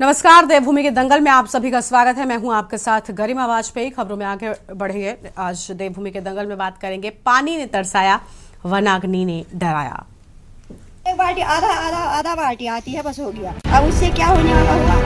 नमस्कार, देवभूमि के दंगल में आप सभी का स्वागत है। मैं हूं आपके साथ गरिमा वाजपेयी। खबरों में आगे बढ़ेंगे। आज देवभूमि के दंगल में बात करेंगे। पानी ने तरसाया, वनाग्नि ने डराया। एक बाल्टी आधा आधा आधा बाल्टी आती है, बस हो गया। अब उससे क्या होने वाला होगा।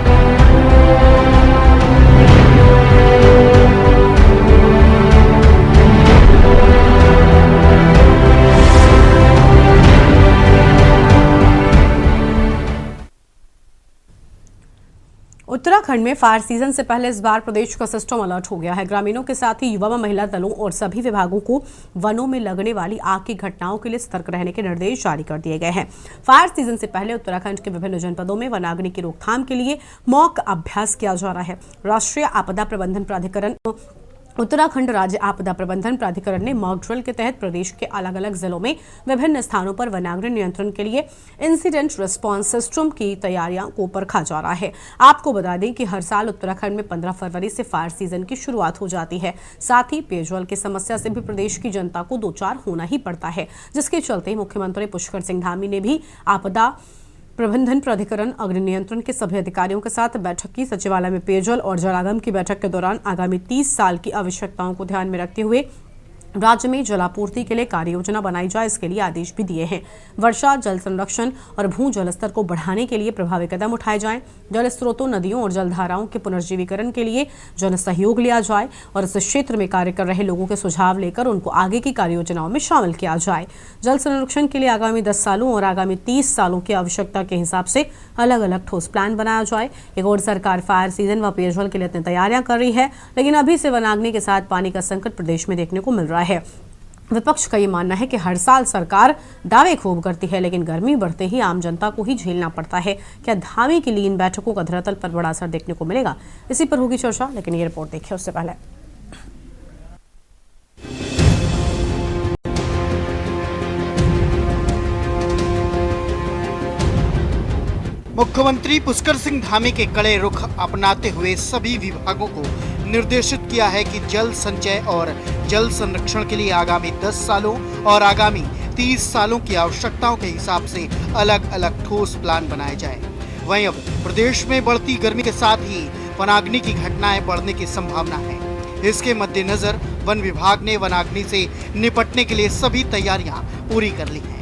उत्तराखंड में फायर सीजन से पहले इस बार प्रदेश का सिस्टम अलर्ट हो गया है। ग्रामीणों के साथ ही युवा व महिला दलों और सभी विभागों को वनों में लगने वाली आग की घटनाओं के लिए सतर्क रहने के निर्देश जारी कर दिए गए हैं। फायर सीजन से पहले उत्तराखंड के विभिन्न जनपदों में वनाग्नि की रोकथाम के लिए मॉक अभ्यास किया जा रहा है। राष्ट्रीय आपदा प्रबंधन प्राधिकरण उत्तराखंड राज्य आपदा प्रबंधन प्राधिकरण ने मॉक ड्रिल के तहत प्रदेश के अलग अलग जिलों में विभिन्न स्थानों पर वनाग्नि नियंत्रण के लिए इंसिडेंट रिस्पांस सिस्टम की तैयारियों को परखा जा रहा है। आपको बता दें कि हर साल उत्तराखंड में 15 फरवरी से फायर सीजन की शुरुआत हो जाती है। साथ ही पेयजल की समस्या से भी प्रदेश की जनता को दो चार होना ही पड़ता है, जिसके चलते मुख्यमंत्री पुष्कर सिंह धामी ने भी आपदा प्रबंधन प्राधिकरण अग्नि नियंत्रण के सभी अधिकारियों के साथ बैठक की। सचिवालय में पेयजल और जलागम की बैठक के दौरान आगामी 30 साल की आवश्यकताओं को ध्यान में रखते हुए राज्य में जलापूर्ति के लिए कार्य योजना बनाई जाए, इसके लिए आदेश भी दिए हैं। वर्षा जल संरक्षण और भू जल स्तर को बढ़ाने के लिए प्रभावी कदम उठाए जाएं। जल स्रोतों, नदियों और जलधाराओं के पुनर्जीवीकरण के लिए जन सहयोग लिया जाए और इस क्षेत्र में कार्य कर रहे लोगों के सुझाव लेकर उनको आगे की कार्य योजनाओं में शामिल किया जाए। जल संरक्षण के लिए आगामी 10 सालों और आगामी 30 सालों की आवश्यकता के हिसाब से अलग अलग ठोस प्लान बनाया जाए। एक और सरकार फायर सीजन व पेयजल के लिए इतनी तैयारियां कर रही है, लेकिन अभी से वनाग्नि के साथ पानी का संकट प्रदेश में देखने को मिल रहा है। विपक्ष का ये मानना है कि हर साल सरकार दावे खूब करती है, लेकिन गर्मी बढ़ते ही आम जनता को ही झेलना पड़ता है। क्या धामी की लीन बैठकों का धरातल पर बड़ा असर देखने को मिलेगा, इसी पर होगी चर्चा। लेकिन ये रिपोर्ट देखिए उससे पहले। मुख्यमंत्री पुष्कर सिंह धामी के कड़े रुख अपनाते हुए सभी विभागों को निर्देशित किया है कि जल संचय और जल संरक्षण के लिए आगामी 10 सालों और आगामी 30 सालों की आवश्यकताओं के हिसाब से अलग अलग ठोस प्लान बनाए जाए। वहीं अब प्रदेश में बढ़ती गर्मी के साथ ही वनाग्नि की घटनाएं बढ़ने की संभावना है। इसके मद्देनजर वन विभाग ने वनाग्नि से निपटने के लिए सभी तैयारियां पूरी कर ली हैं।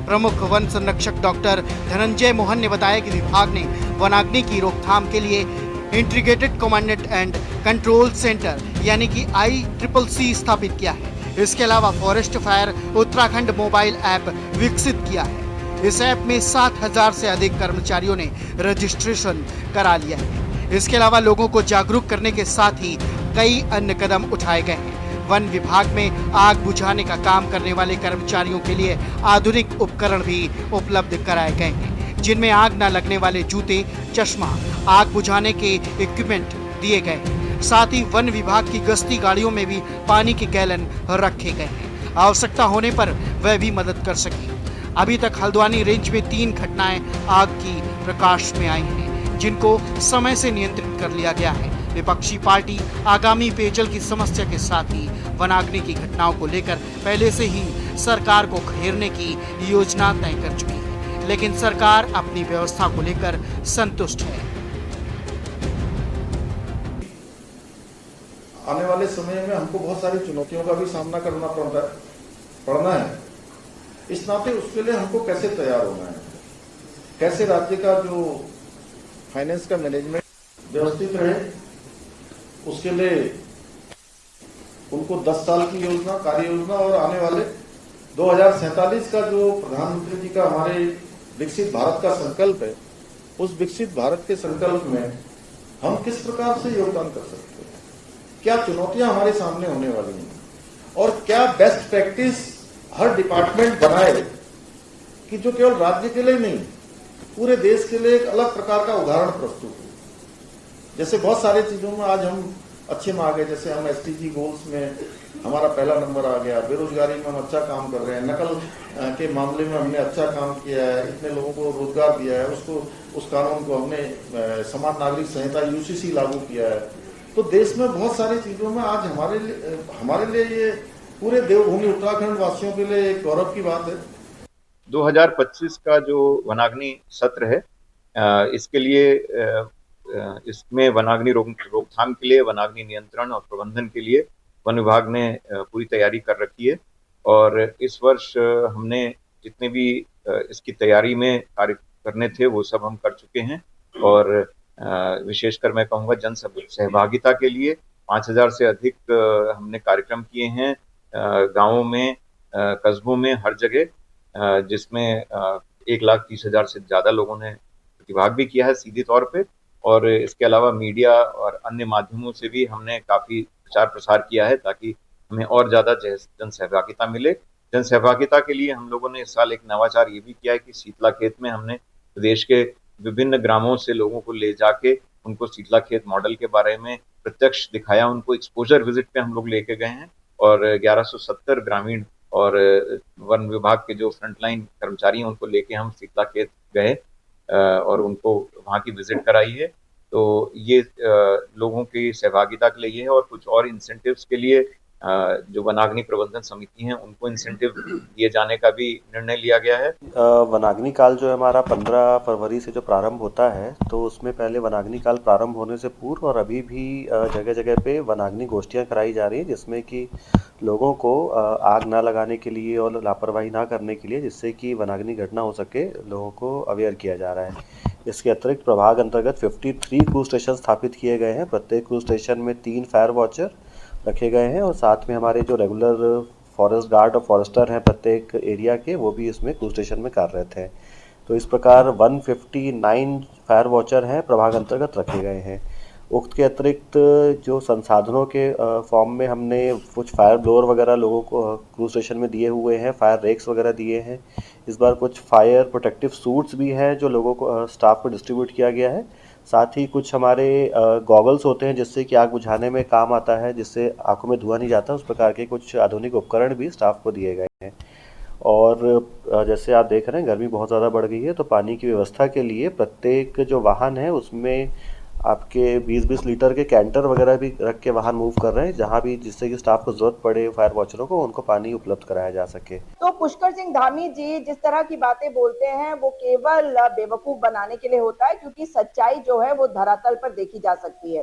प्रमुख वन संरक्षक डॉक्टर धनंजय मोहन ने बताया कि विभाग ने वनाग्नि की रोकथाम के लिए integrated command and control centre यानी कि ICCC स्थापित किया है। इसके अलावा forest fire Uttarakhand mobile app विकसित किया है। इस ऐप में 7,000 से अधिक कर्मचारियों ने रजिस्ट्रेशन करा लिया है। इसके अलावा लोगों को जागरूक करने के साथ ही कई अन्य कदम उठाए गए हैं। वन विभाग में आग बुझाने का काम करने वाले कर्मचारियों के लिए आधुनिक उपकरण भी उपलब्ध कराए गए हैं, जिनमें आग न लगने वाले जूते, चश्मा, आग बुझाने के इक्विपमेंट दिए गए हैं। साथ ही वन विभाग की गश्ती गाड़ियों में भी पानी के गैलन रखे गए हैं, आवश्यकता होने पर वह भी मदद कर सके। अभी तक हल्द्वानी रेंज में 3 घटनाएं आग की प्रकाश में आई हैं, जिनको समय से नियंत्रित कर लिया गया है। विपक्षी पार्टी आगामी पेयजल की समस्या के साथ ही वनाग्नि की घटनाओं को लेकर पहले से ही सरकार को घेरने की योजना तय कर चुकी है, लेकिन सरकार अपनी व्यवस्था को लेकर संतुष्ट है। आने वाले समय में हमको बहुत सारी चुनौतियों का भी सामना करना पड़ना है। इस नाते उसके लिए हमको कैसे तैयार होना है, कैसे राज्य का जो फाइनेंस का मैनेजमेंट व्यवस्थित रहे, उसके लिए उनको 10 साल की योजना, कार्य योजना और आने वाले 2047 का जो प्रधानमंत्री जी का हमारे विकसित भारत का संकल्प है, उस विकसित भारत के संकल्प में हम किस प्रकार से योगदान कर सकते हैं, क्या चुनौतियां हमारे सामने होने वाली हैं और क्या बेस्ट प्रैक्टिस हर डिपार्टमेंट बनाए कि जो केवल राज्य के लिए नहीं, पूरे देश के लिए एक अलग प्रकार का उदाहरण प्रस्तुत हो। जैसे बहुत सारी चीजों में आज हम अच्छे में आ गए, जैसे हम SDG गोल्स में हमारा पहला नंबर आ गया, बेरोजगारी में हम अच्छा काम कर रहे हैं, नकल के मामले में हमने अच्छा काम किया है, इतने लोगों को रोजगार दिया है, उस कानून को हमने समान नागरिक संहिता UCC लागू किया है। तो देश में बहुत सारी चीजों में आज हमारे लिए ये पूरे देवभूमि उत्तराखंड वासियों के लिए एक गौरव की बात है। 2025 का जो वनाग्नि सत्र है, इसके लिए इसमें वनाग्नि रोकथाम के लिए, वनाग्नि नियंत्रण और प्रबंधन के लिए वन विभाग ने पूरी तैयारी कर रखी है। और इस वर्ष हमने जितने भी इसकी तैयारी में कार्य करने थे वो सब हम कर चुके हैं। और विशेषकर मैं कहूँगा जन सहभागिता के लिए 5000 से अधिक हमने कार्यक्रम किए हैं गांवों में, कस्बों में, हर जगह, जिसमें 1,30,000 से ज़्यादा लोगों ने प्रतिभाग भी किया है सीधे तौर पे। और इसके अलावा मीडिया और अन्य माध्यमों से भी हमने काफ़ी प्रचार प्रसार किया है ताकि हमें और ज़्यादा जन सहभागिता मिले। जन सहभागिता के लिए हम लोगों ने इस साल एक नवाचार ये भी किया है कि शीतला खेत में हमने प्रदेश के विभिन्न ग्रामों से लोगों को ले जाके उनको शीतला खेत मॉडल के बारे में प्रत्यक्ष दिखाया, उनको एक्सपोजर विजिट पे हम लोग लेके गए हैं। और 1170 ग्रामीण और वन विभाग के जो फ्रंटलाइन कर्मचारी हैं उनको लेके हम शीतला खेत गए और उनको वहाँ की विजिट कराई है। तो ये लोगों की सहभागिता के लिए है। और कुछ और इंसेंटिव्स के लिए जो वनाग्नि प्रबंधन समिति हैं उनको इंसेंटिव दिए जाने का भी निर्णय लिया गया है। वनाग्नि काल जो है हमारा 15 फरवरी से जो प्रारंभ होता है, तो उसमें पहले वनाग्नि काल प्रारंभ होने से पूर्व और अभी भी जगह जगह पे वनाग्नि गोष्ठियां कराई जा रही हैं, जिसमें कि लोगों को आग ना लगाने के लिए और लापरवाही ना करने के लिए, जिससे कि वनाग्नि घटना हो सके, लोगों को अवेयर किया जा रहा है। इसके अतिरिक्त प्रभाग अंतर्गत 53 क्रूज स्टेशन स्थापित किए गए हैं। प्रत्येक क्रूज स्टेशन में 3 फायर वॉचर रखे गए हैं और साथ में हमारे जो रेगुलर फॉरेस्ट गार्ड और फॉरेस्टर हैं प्रत्येक एरिया के, वो भी इसमें क्रूज स्टेशन में कार्यरत हैं। तो इस प्रकार 159 फायर वॉचर हैं प्रभाग अंतर्गत रखे गए हैं। उक्त के अतिरिक्त जो संसाधनों के फॉर्म में हमने कुछ फायर ब्लोअर वगैरह लोगों को क्रूज स्टेशन में दिए हुए हैं, फायर रेक्स वगैरह दिए हैं। इस बार कुछ फायर प्रोटेक्टिव सूट्स भी हैं जो लोगों को स्टाफ को डिस्ट्रीब्यूट किया गया है। साथ ही कुछ हमारे गॉगल्स होते हैं जिससे कि आग बुझाने में काम आता है, जिससे आंखों में धुआं नहीं जाता, उस प्रकार के कुछ आधुनिक उपकरण भी स्टाफ को दिए गए हैं। और जैसे आप देख रहे हैं गर्मी बहुत ज़्यादा बढ़ गई है, तो पानी की व्यवस्था के लिए प्रत्येक जो वाहन है उसमें आपके 20-20 लीटर के कैंटर वगैरह भी रख के वाहन मूव कर रहे हैं, जहां भी जिससे कि स्टाफ को जरूरत पड़े फायर वॉचरों को, उनको पानी उपलब्ध कराया जा सके। तो पुष्कर सिंह धामी जी जिस तरह की बातें बोलते हैं वो केवल बेवकूफ बनाने के लिए होता है, क्योंकि सच्चाई जो है वो धरातल पर देखी जा सकती है।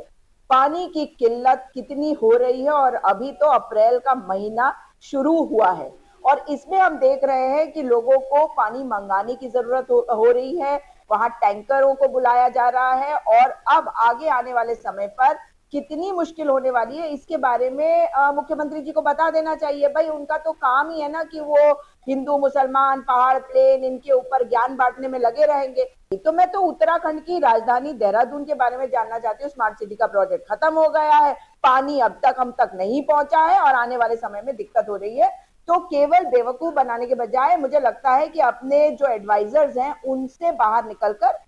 पानी की किल्लत कितनी हो रही है, और अभी तो अप्रैल का महीना शुरू हुआ है और इसमें हम देख रहे हैं कि लोगों को पानी मंगाने की जरूरत हो रही है, वहां टैंकरों को बुलाया जा रहा है, और अब आगे आने वाले समय पर कितनी मुश्किल होने वाली है इसके बारे में मुख्यमंत्री जी को बता देना चाहिए। भाई उनका तो काम ही है ना कि वो हिंदू मुसलमान पहाड़ प्लेन इनके ऊपर ज्ञान बांटने में लगे रहेंगे। तो मैं तो उत्तराखंड की राजधानी देहरादून के बारे में जानना चाहती हूँ। स्मार्ट सिटी का प्रोजेक्ट खत्म हो गया है, पानी अब तक हम तक नहीं पहुंचा है और आने वाले समय में दिक्कत हो रही है। तो केवल बेवकूफ बनाने के बजाय मुझे लगता है कि अपने जो एडवाइजर्स हैं उनसे बाहर निकलकर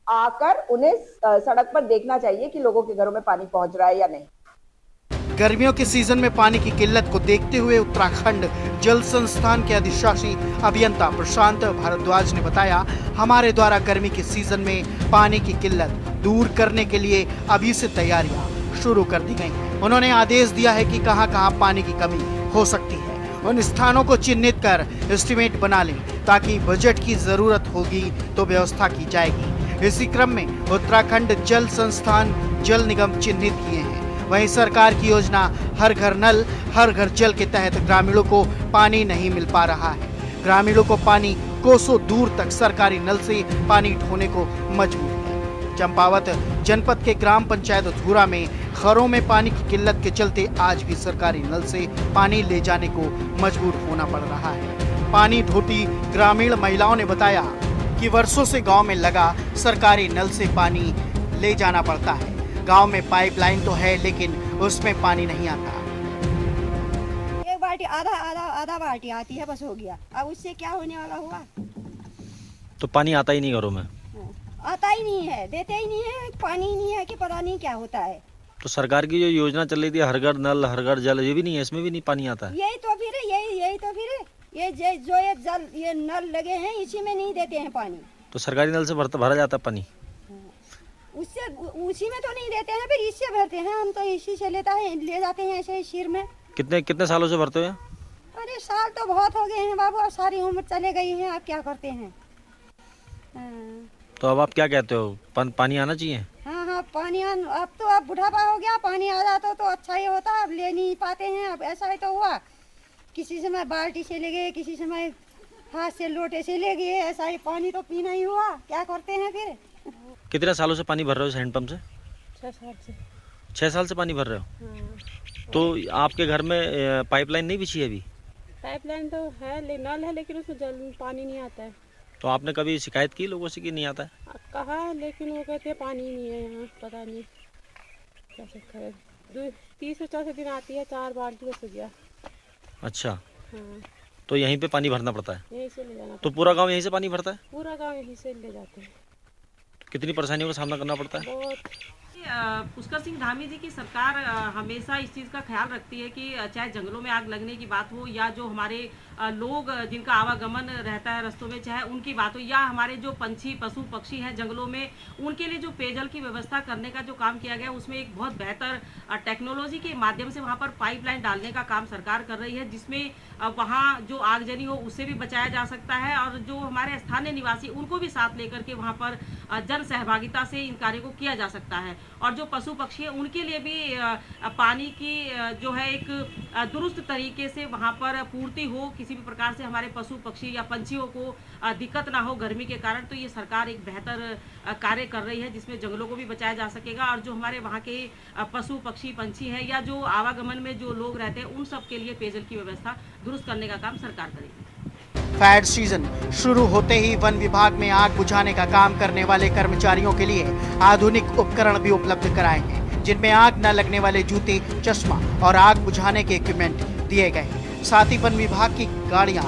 आकर उन्हें सड़क पर देखना चाहिए कि लोगों के घरों में पानी पहुंच रहा है या नहीं। गर्मियों के सीजन में पानी की किल्लत को देखते हुए उत्तराखंड जल संस्थान के अधिशासी अभियंता प्रशांत भारद्वाज ने बताया, हमारे द्वारा गर्मी के सीजन में पानी की किल्लत दूर करने के लिए अभी से तैयारियां शुरू कर दी गई। उन्होंने आदेश दिया है कि कहां-कहां पानी की कमी हो सकती है, उन स्थानों को चिन्हित कर एस्टीमेट बना लें, ताकि बजट की जरूरत होगी तो व्यवस्था की जाएगी। इसी क्रम में उत्तराखंड जल संस्थान जल निगम चिन्हित किए हैं। वहीं सरकार की योजना हर घर नल हर घर जल के तहत ग्रामीणों को पानी नहीं मिल पा रहा है। ग्रामीणों को पानी कोसों दूर तक सरकारी नल से पानी ढोने को मजबूर है। चंपावत जनपद के ग्राम पंचायत धूरा में घरों में पानी की किल्लत के चलते आज भी सरकारी नल से पानी ले जाने को मजबूर होना पड़ रहा है। पानी ढोती ग्रामीण महिलाओं ने बताया कि वर्षों से गांव में लगा सरकारी नल से पानी ले जाना पड़ता है। गांव में पाइपलाइन तो है लेकिन उसमें पानी नहीं आता। एक बाल्टी आधा बाल्टी आती है, बस हो गया। अब उससे क्या होने वाला हुआ? तो पानी आता ही नहीं घरों में? आता ही नहीं है, देते ही नहीं है, पानी ही नहीं है कि पता नहीं क्या होता है। तो सरकार की जो योजना चल रही थी हर घर नल हर घर जल, ये भी नहीं है, इसमें भी नहीं पानी आता है? यही तो फिर ये जो ये जल ये नल लगे हैं इसी में नहीं देते हैं पानी। तो सरकारी नल से भरा जाता है पानी? उससे उसी में तो नहीं देते हैं, फिर इससे भरते हैं। हम तो इसी से ले जाते हैं ऐसे सिर में। कितने सालों से भरते हो? अरे साल तो बहुत हो गए हैं बाबू, अब सारी उम्र चले गई है, आप क्या करते हैं। तो अब आप क्या कहते हो, पानी आना चाहिए? हाँ, अब पानी अब तो अब बुढ़ापा हो गया, पानी आ जाता तो अच्छा ही होता, अब ले नहीं पाते हैं। अब ऐसा ही तो हुआ, किसी समय बाल्टी से ले गए, किसी समय हाथ से लोटे से ले गए, ऐसा ही पानी तो पीना ही हुआ। क्या करते हैं फिर? कितने सालों से पानी भर रहे हो इस हैंडपंप से? 6 साल से। 6 साल से पानी भर रहे हो? हाँ। तो आपके घर में पाइपलाइन नहीं बिछी है अभी? पाइपलाइन तो है, नल है, लेकिन उसमें जल पानी नहीं आता है। तो आपने कभी शिकायत की लोगों से कि नहीं आता है? कहा, लेकिन वो कहते हैं पानी नहीं है यहाँ, पता नहीं कैसे करे। 30 से 40 दिन आती है, 4 बाल्टी बस हो गया। अच्छा, हाँ, तो यहीं पे पानी भरना पड़ता है? यहीं से ले जाना तो पूरा गांव यहीं से पानी भरता है? पूरा गांव यहीं से ले जाते हैं। कितनी परेशानियों का सामना करना पड़ता है? बहुत। पुष्कर सिंह धामी जी की सरकार हमेशा इस चीज़ का ख्याल रखती है कि चाहे जंगलों में आग लगने की बात हो, या जो हमारे लोग जिनका आवागमन रहता है रस्तों में, चाहे उनकी बात हो, या हमारे जो पंछी पशु पक्षी हैं जंगलों में, उनके लिए जो पेयजल की व्यवस्था करने का जो काम किया गया, उसमें एक बहुत बेहतर टेक्नोलॉजी के माध्यम से वहाँ पर पाइपलाइन डालने का काम सरकार कर रही है, जिसमें वहाँ जो आगजनी हो उससे भी बचाया जा सकता है, और जो हमारे स्थानीय निवासी उनको भी साथ लेकर के वहाँ पर जन सहभागिता से इन कार्यों को किया जा सकता है। और जो पशु पक्षी है उनके लिए भी पानी की जो है एक दुरुस्त तरीके से वहाँ पर पूर्ति हो, किसी भी प्रकार से हमारे पशु पक्षी या पंछियों को दिक्कत ना हो गर्मी के कारण। तो ये सरकार एक बेहतर कार्य कर रही है, जिसमें जंगलों को भी बचाया जा सकेगा, और जो हमारे वहाँ के पशु पक्षी पंछी हैं या जो आवागमन में जो लोग रहते हैं उन सब के लिए पेयजल की व्यवस्था दुरुस्त करने का काम सरकार करेगी। फायर सीजन शुरू होते ही वन विभाग में आग बुझाने का काम करने वाले कर्मचारियों के लिए आधुनिक उपकरण भी उपलब्ध कराए हैं, जिनमें आग न लगने वाले जूते, चश्मा और आग बुझाने के इक्विपमेंट दिए गए। साथ ही वन विभाग की गाड़ियां,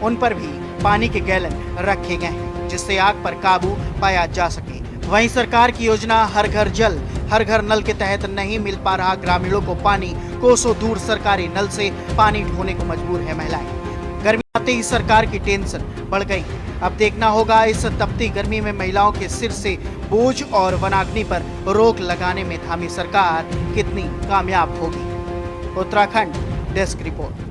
उन पर भी पानी के गैलन रखे गए हैं, जिससे आग पर काबू पाया जा सके। वहीं सरकार की योजना हर घर जल हर घर नल के तहत नहीं मिल पा रहा ग्रामीणों को पानी, कोसों दूर सरकारी नल से पानी ढोने को मजबूर है महिलाएं। गर्मी आते ही सरकार की टेंशन बढ़ गई। अब देखना होगा इस तपती गर्मी में महिलाओं के सिर से बोझ और वनाग्नि पर रोक लगाने में थामी सरकार कितनी कामयाब होगी। Uttarakhand desk report.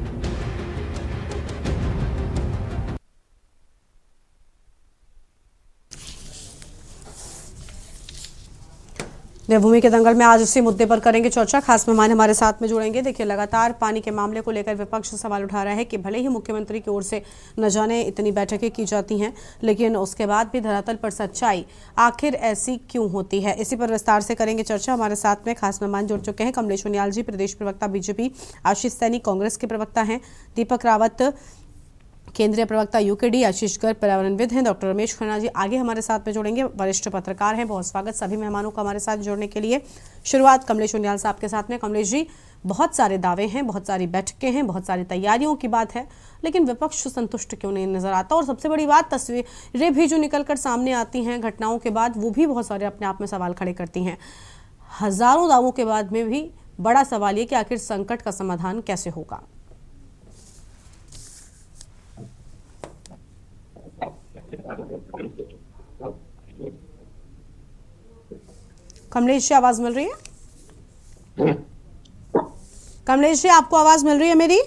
देवभूमि के दंगल में आज इसी मुद्दे पर करेंगे चर्चा। खास मेहमान हमारे साथ में जुड़ेंगे। देखिए, लगातार पानी के मामले को लेकर विपक्ष सवाल उठा रहा है कि भले ही मुख्यमंत्री की ओर से न जाने इतनी बैठकें की जाती हैं, लेकिन उसके बाद भी धरातल पर सच्चाई आखिर ऐसी क्यों होती है। इसी पर विस्तार से करेंगे चर्चा। हमारे साथ में खास मेहमान जुड़ चुके हैं। कमलेश उनियाल जी, प्रदेश प्रवक्ता बीजेपी, आशीष सैनी कांग्रेस के प्रवक्ता हैं, दीपक रावत केंद्रीय प्रवक्ता यूकेडी, आशीष गर्ग पर्यावरणविद हैं, डॉक्टर रमेश खन्ना जी आगे हमारे साथ में जुड़ेंगे, वरिष्ठ पत्रकार हैं। बहुत स्वागत सभी मेहमानों का हमारे साथ जुड़ने के लिए। शुरुआत कमलेश उनियाल साहब के साथ में। कमलेश जी, बहुत सारे दावे हैं, बहुत सारी बैठकें हैं, बहुत सारी तैयारियों की बात है, लेकिन विपक्ष संतुष्ट क्यों नहीं नजर आता? और सबसे बड़ी बात, तस्वीरें भी जो निकलकर सामने आती हैं घटनाओं के बाद, वो भी बहुत सारे अपने आप में सवाल खड़े करती हैं। हजारों दावों के बाद में भी बड़ा सवाल ये कि आखिर संकट का समाधान कैसे होगा? कमलेश जी, आवाज मिल रही है? कमलेश जी, आपको आवाज मिल रही है मेरी?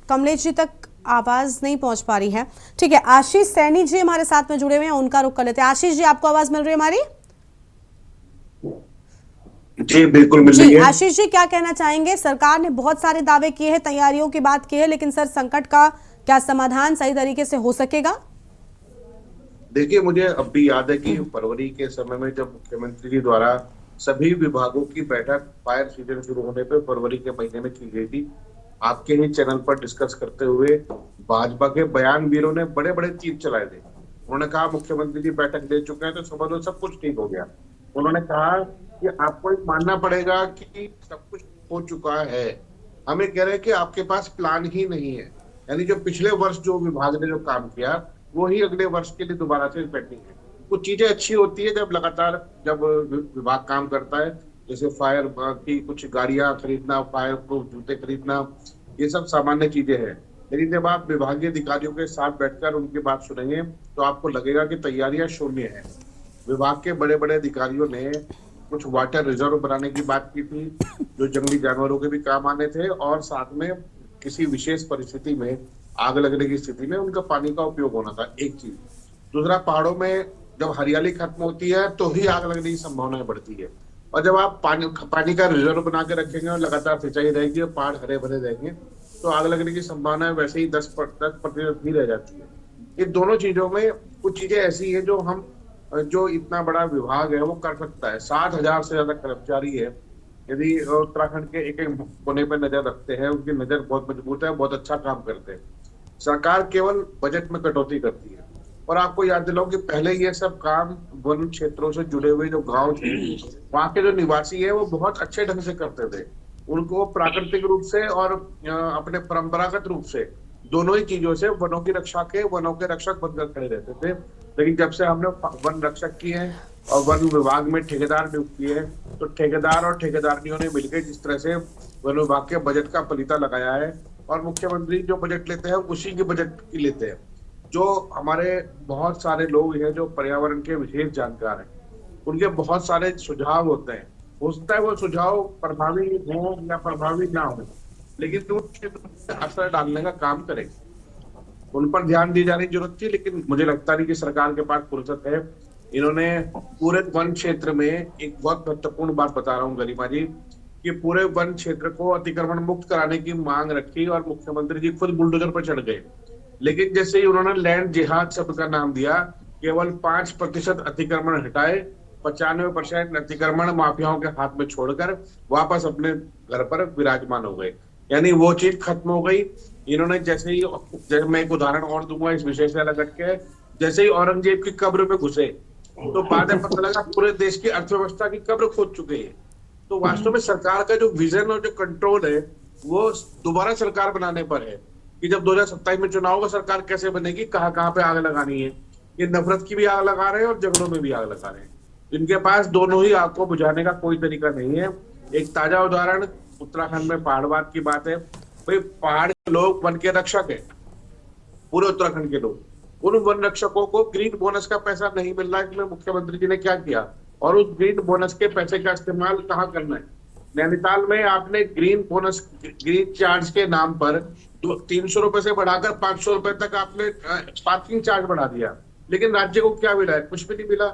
कमलेश जी तक आवाज नहीं पहुंच पा रही है। ठीक है, आशीष सैनी जी हमारे साथ में जुड़े हुए हैं, उनका रुख कर लेते हैं। आशीष जी, आपको आवाज मिल रही है हमारी? जी बिल्कुल मिल रही है। आशीष जी, क्या कहना चाहेंगे? सरकार ने बहुत सारे दावे किए हैं, तैयारियों की बात की है, लेकिन सर संकट का क्या समाधान सही तरीके से हो सकेगा? देखिए, मुझे अब भी याद है कि फरवरी के समय में जब मुख्यमंत्री जी द्वारा सभी विभागों की बैठक फायर सीजन शुरू होने पर फरवरी के महीने में की गई थी, आपके ही चैनल पर डिस्कस करते हुए भाजपा के बयानवीरों ने बड़े बड़े तीर चलाए थे। उन्होंने कहा मुख्यमंत्री जी बैठक दे चुके हैं तो समझ लो सब कुछ ठीक हो गया। उन्होंने कहा कि आपको मानना पड़ेगा कि सब कुछ हो चुका है, हमें कह रहे हैं कि आपके पास प्लान ही नहीं है। यानी जो पिछले वर्ष जो विभाग ने जो काम किया वो ही अगले वर्ष के लिए दोबारा से पेंडिंग है। कुछ चीजें अच्छी होती है जब लगातार जब विभाग काम करता है, जैसे फायर की कुछ गाड़ियां खरीदना, फायर प्रूफ जूते खरीदना, ये सब सामान्य चीजें हैं। लेकिन जब आप विभागीय अधिकारियों के साथ बैठकर उनकी बात सुनेंगे तो आपको लगेगा कि तैयारियां शून्य है। विभाग के बड़े बड़े अधिकारियों ने कुछ वाटर रिजर्व बनाने की बात की थी जो जंगली जानवरों के भी काम आने थे, और साथ में किसी विशेष परिस्थिति में आग लगने की स्थिति में उनका पानी का उपयोग होना था, एक चीज। दूसरा, पहाड़ों में जब हरियाली खत्म होती है तो ही आग लगने की संभावना बढ़ती है। और जब आप पानी का रिजर्व बना के रखेंगे और लगातार सिंचाई रहेगी और पहाड़ हरे भरे रहेंगे तो आग लगने की संभावना वैसे ही 10% ही रह जाती है। इन दोनों चीजों में कुछ चीजें ऐसी है जो इतना बड़ा विभाग है वो कर सकता है। 60,000 से ज्यादा कर्मचारी है। यदि उत्तराखंड के एक एक कोने पर नजर रखते हैं, उनकी नजर बहुत मजबूत है, बहुत अच्छा काम करते हैं। सरकार केवल बजट में कटौती करती है। और आपको याद दिलाऊं कि पहले ये सब काम वन क्षेत्रों से जुड़े हुए जो गांव थे, वहां के जो निवासी है वो बहुत अच्छे ढंग से करते थे। उनको प्राकृतिक रूप से और अपने परंपरागत रूप से दोनों ही चीजों से वनों की रक्षा के वनों के रक्षक बनकर खड़े रहते थे। लेकिन जब से हमने वन रक्षक किए हैं और वन विभाग में ठेकेदार नियुक्त किए हैं, तो ठेकेदार और ठेकेदारनियों ने मिलकर जिस तरह से वन विभाग के बजट का पलीता लगाया है, और मुख्यमंत्री जो बजट लेते हैं उसी के बजट की लेते हैं। जो हमारे बहुत सारे लोग हैं जो पर्यावरण के विशेष जानकार हैं, उनके बहुत सारे सुझाव होते हैं। हो सकता है वो सुझाव प्रभावी हो या प्रभावी ना हो, लेकिन असर डालने का काम करें। उन पर ध्यान दी जाने की जरूरत थी, लेकिन मुझे लगता नहीं कि सरकार के पास फुर्सत है। इन्होंने पूरे वन क्षेत्र में एक बहुत महत्वपूर्ण बात बता रहा हूँ गरिमा जी, कि पूरे वन क्षेत्र को अतिक्रमण मुक्त कराने की मांग रखी और मुख्यमंत्री जी खुद बुलडोजर पर चढ़ गए। लेकिन जैसे ही उन्होंने लैंड जिहाद शब्द का नाम दिया, केवल 5% अतिक्रमण हटाए, 95% अतिक्रमण माफियाओं के हाथ में छोड़कर वापस अपने घर पर विराजमान हो गए। यानी वो चीज खत्म हो गई। इन्होंने जैसे मैं एक उदाहरण और दूंगा इस विषय से अलग हटके, जैसे ही औरंगजेब की कब्र पे घुसे तो बाद में पता लगा पूरे देश की अर्थव्यवस्था की कब्र खोद चुके हैं। तो वास्तव में सरकार का जो विजन और जो कंट्रोल है वो दोबारा सरकार बनाने पर है कि जब 2027 में चुनाव होगा सरकार कैसे बनेगी, कहाँ पे आग लगानी है। ये नफरत की भी आग लगा रहे हैं और झगड़ों में भी आग लगा रहे हैं। इनके पास दोनों ही आग को बुझाने का कोई तरीका नहीं है। एक ताजा उदाहरण उत्तराखंड में पहाड़वाद की बात है। भाई पहाड़ के लोग वन के रक्षक है, पूरे उत्तराखंड के लोग। उन वन रक्षकों को ग्रीन बोनस का पैसा नहीं मिल रहा है। इसमें मुख्यमंत्री जी ने क्या किया और उस ग्रीन बोनस के पैसे का इस्तेमाल कहाँ करना है। नैनीताल में आपने ग्रीन चार्ज के नाम पर 300 रुपए से बढ़ाकर 500 रुपए तक आपने पार्किंग चार्ज बढ़ा दिया, लेकिन राज्य को क्या मिला है? कुछ भी नहीं मिला।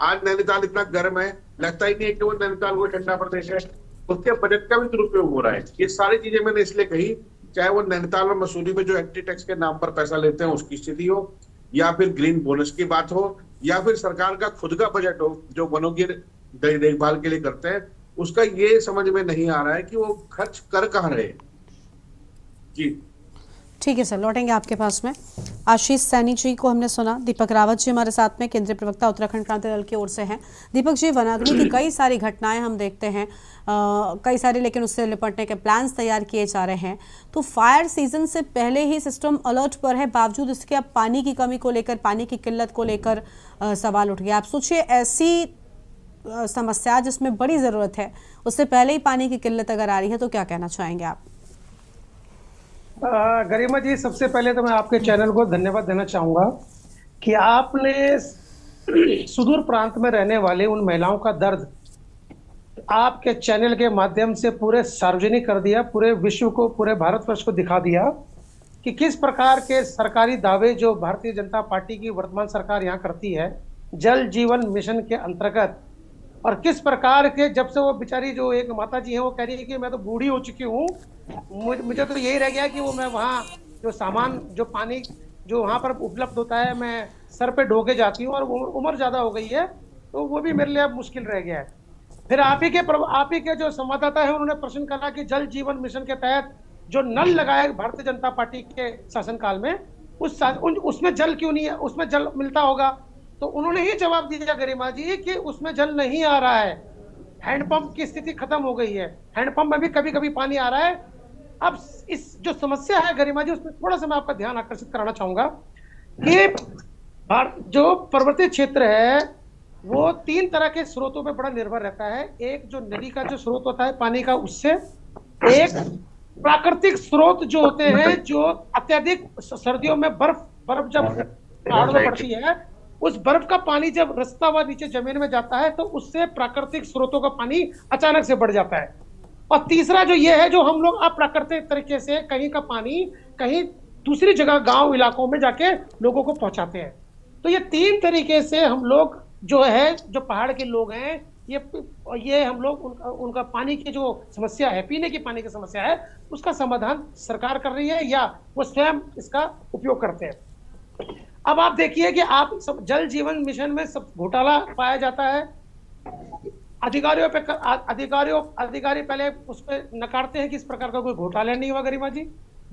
आज नैनीताल इतना गर्म है, लगता ही नहीं है कि वो नैनीताल कोई ठंडा प्रदेश है। उसके बजट का भी दुरुपयोग हो रहा है। ये सारी चीजें मैंने इसलिए कही, चाहे वो नैनीताल और मसूरी में जो एंटी टैक्स के नाम पर पैसा लेते हैं उसकी स्थिति हो, या फिर ग्रीन बोनस की बात हो, या फिर सरकार का खुद का बजट हो जो वनों की देखभाल के लिए करते हैं, उसका ये समझ में नहीं आ रहा है कि वो खर्च कर कहाँ रहे। जी ठीक है सर, लौटेंगे आपके पास में। आशीष सैनी जी को हमने सुना। दीपक रावत जी हमारे साथ में केंद्रीय प्रवक्ता उत्तराखंड क्रांति दल की ओर से हैं। दीपक जी, वनाग्नि की कई सारी घटनाएं हम देखते हैं, कई सारे, लेकिन उससे निपटने के प्लान्स तैयार किए जा रहे हैं। तो फायर सीजन से पहले ही सिस्टम अलर्ट पर है, बावजूद इसके अब पानी की कमी को लेकर, पानी की किल्लत को लेकर सवाल उठ गया। आप सोचिए ऐसी समस्या जिसमें बड़ी ज़रूरत है, उससे पहले ही पानी की किल्लत अगर आ रही है तो क्या कहना चाहेंगे आप? गरिमा जी, सबसे पहले तो मैं आपके चैनल को धन्यवाद देना चाहूँगा कि आपने सुदूर प्रांत में रहने वाले उन महिलाओं का दर्द आपके चैनल के माध्यम से पूरे सार्वजनिक कर दिया, पूरे विश्व को, पूरे भारतवर्ष को दिखा दिया कि किस प्रकार के सरकारी दावे जो भारतीय जनता पार्टी की वर्तमान सरकार यहाँ करती है जल जीवन मिशन के अंतर्गत, और किस प्रकार के, जब से वो बेचारी जो एक माता जी हैं वो कह रही है कि मैं तो बूढ़ी हो चुकी हूँ, मुझे तो यही रह गया कि वो मैं वहाँ जो सामान, जो पानी जो वहाँ पर उपलब्ध होता है, मैं सर पे ढो के जाती हूँ, और उम्र ज़्यादा हो गई है तो वो भी मेरे लिए अब मुश्किल रह गया है। फिर आप ही के जो संवाददाता है उन्होंने प्रश्न करा कि जल जीवन मिशन के तहत जो नल लगाए भारतीय जनता पार्टी के शासनकाल में, उसमें जल क्यों नहीं है, उसमें जल मिलता होगा। तो उन्होंने ही जवाब दिया गरिमा जी कि उसमें जल नहीं आ रहा है, हैंडपंप की स्थिति खत्म हो गई है, हैंडपंप में भी कभी कभी पानी आ रहा है। अब इस जो समस्या है गरिमा जी, उसमें थोड़ा सा मैं आपका ध्यान आकर्षित कराना चाहूंगा कि जो पर्वतीय क्षेत्र है वो 3 तरह के स्रोतों पे बड़ा निर्भर रहता है। एक जो नदी का जो स्रोत होता है पानी का, उससे एक प्राकृतिक स्रोत जो होते हैं, जो अत्यधिक सर्दियों में बर्फ जब पहाड़ों में पड़ती है, उस बर्फ का पानी जब रसता हुआ नीचे जमीन में जाता है तो उससे प्राकृतिक स्रोतों का पानी अचानक से बढ़ जाता है। और तीसरा जो ये है, जो हम लोग अप्राकृतिक तरीके से कहीं का पानी कहीं दूसरी जगह गांव इलाकों में जाके लोगों को पहुंचाते हैं। तो ये 3 तरीके से हम लोग जो है, जो पहाड़ के लोग हैं, ये हम लोग उनका पानी की जो समस्या है, पीने की पानी की समस्या है, उसका समाधान सरकार कर रही है या वो स्वयं इसका उपयोग करते हैं। अब आप देखिए कि आप सब जल जीवन मिशन में सब घोटाला पाया जाता है। अधिकारी पहले उस पर नकारते हैं कि इस प्रकार का कोई घोटाला नहीं हुआ गरिमा जी।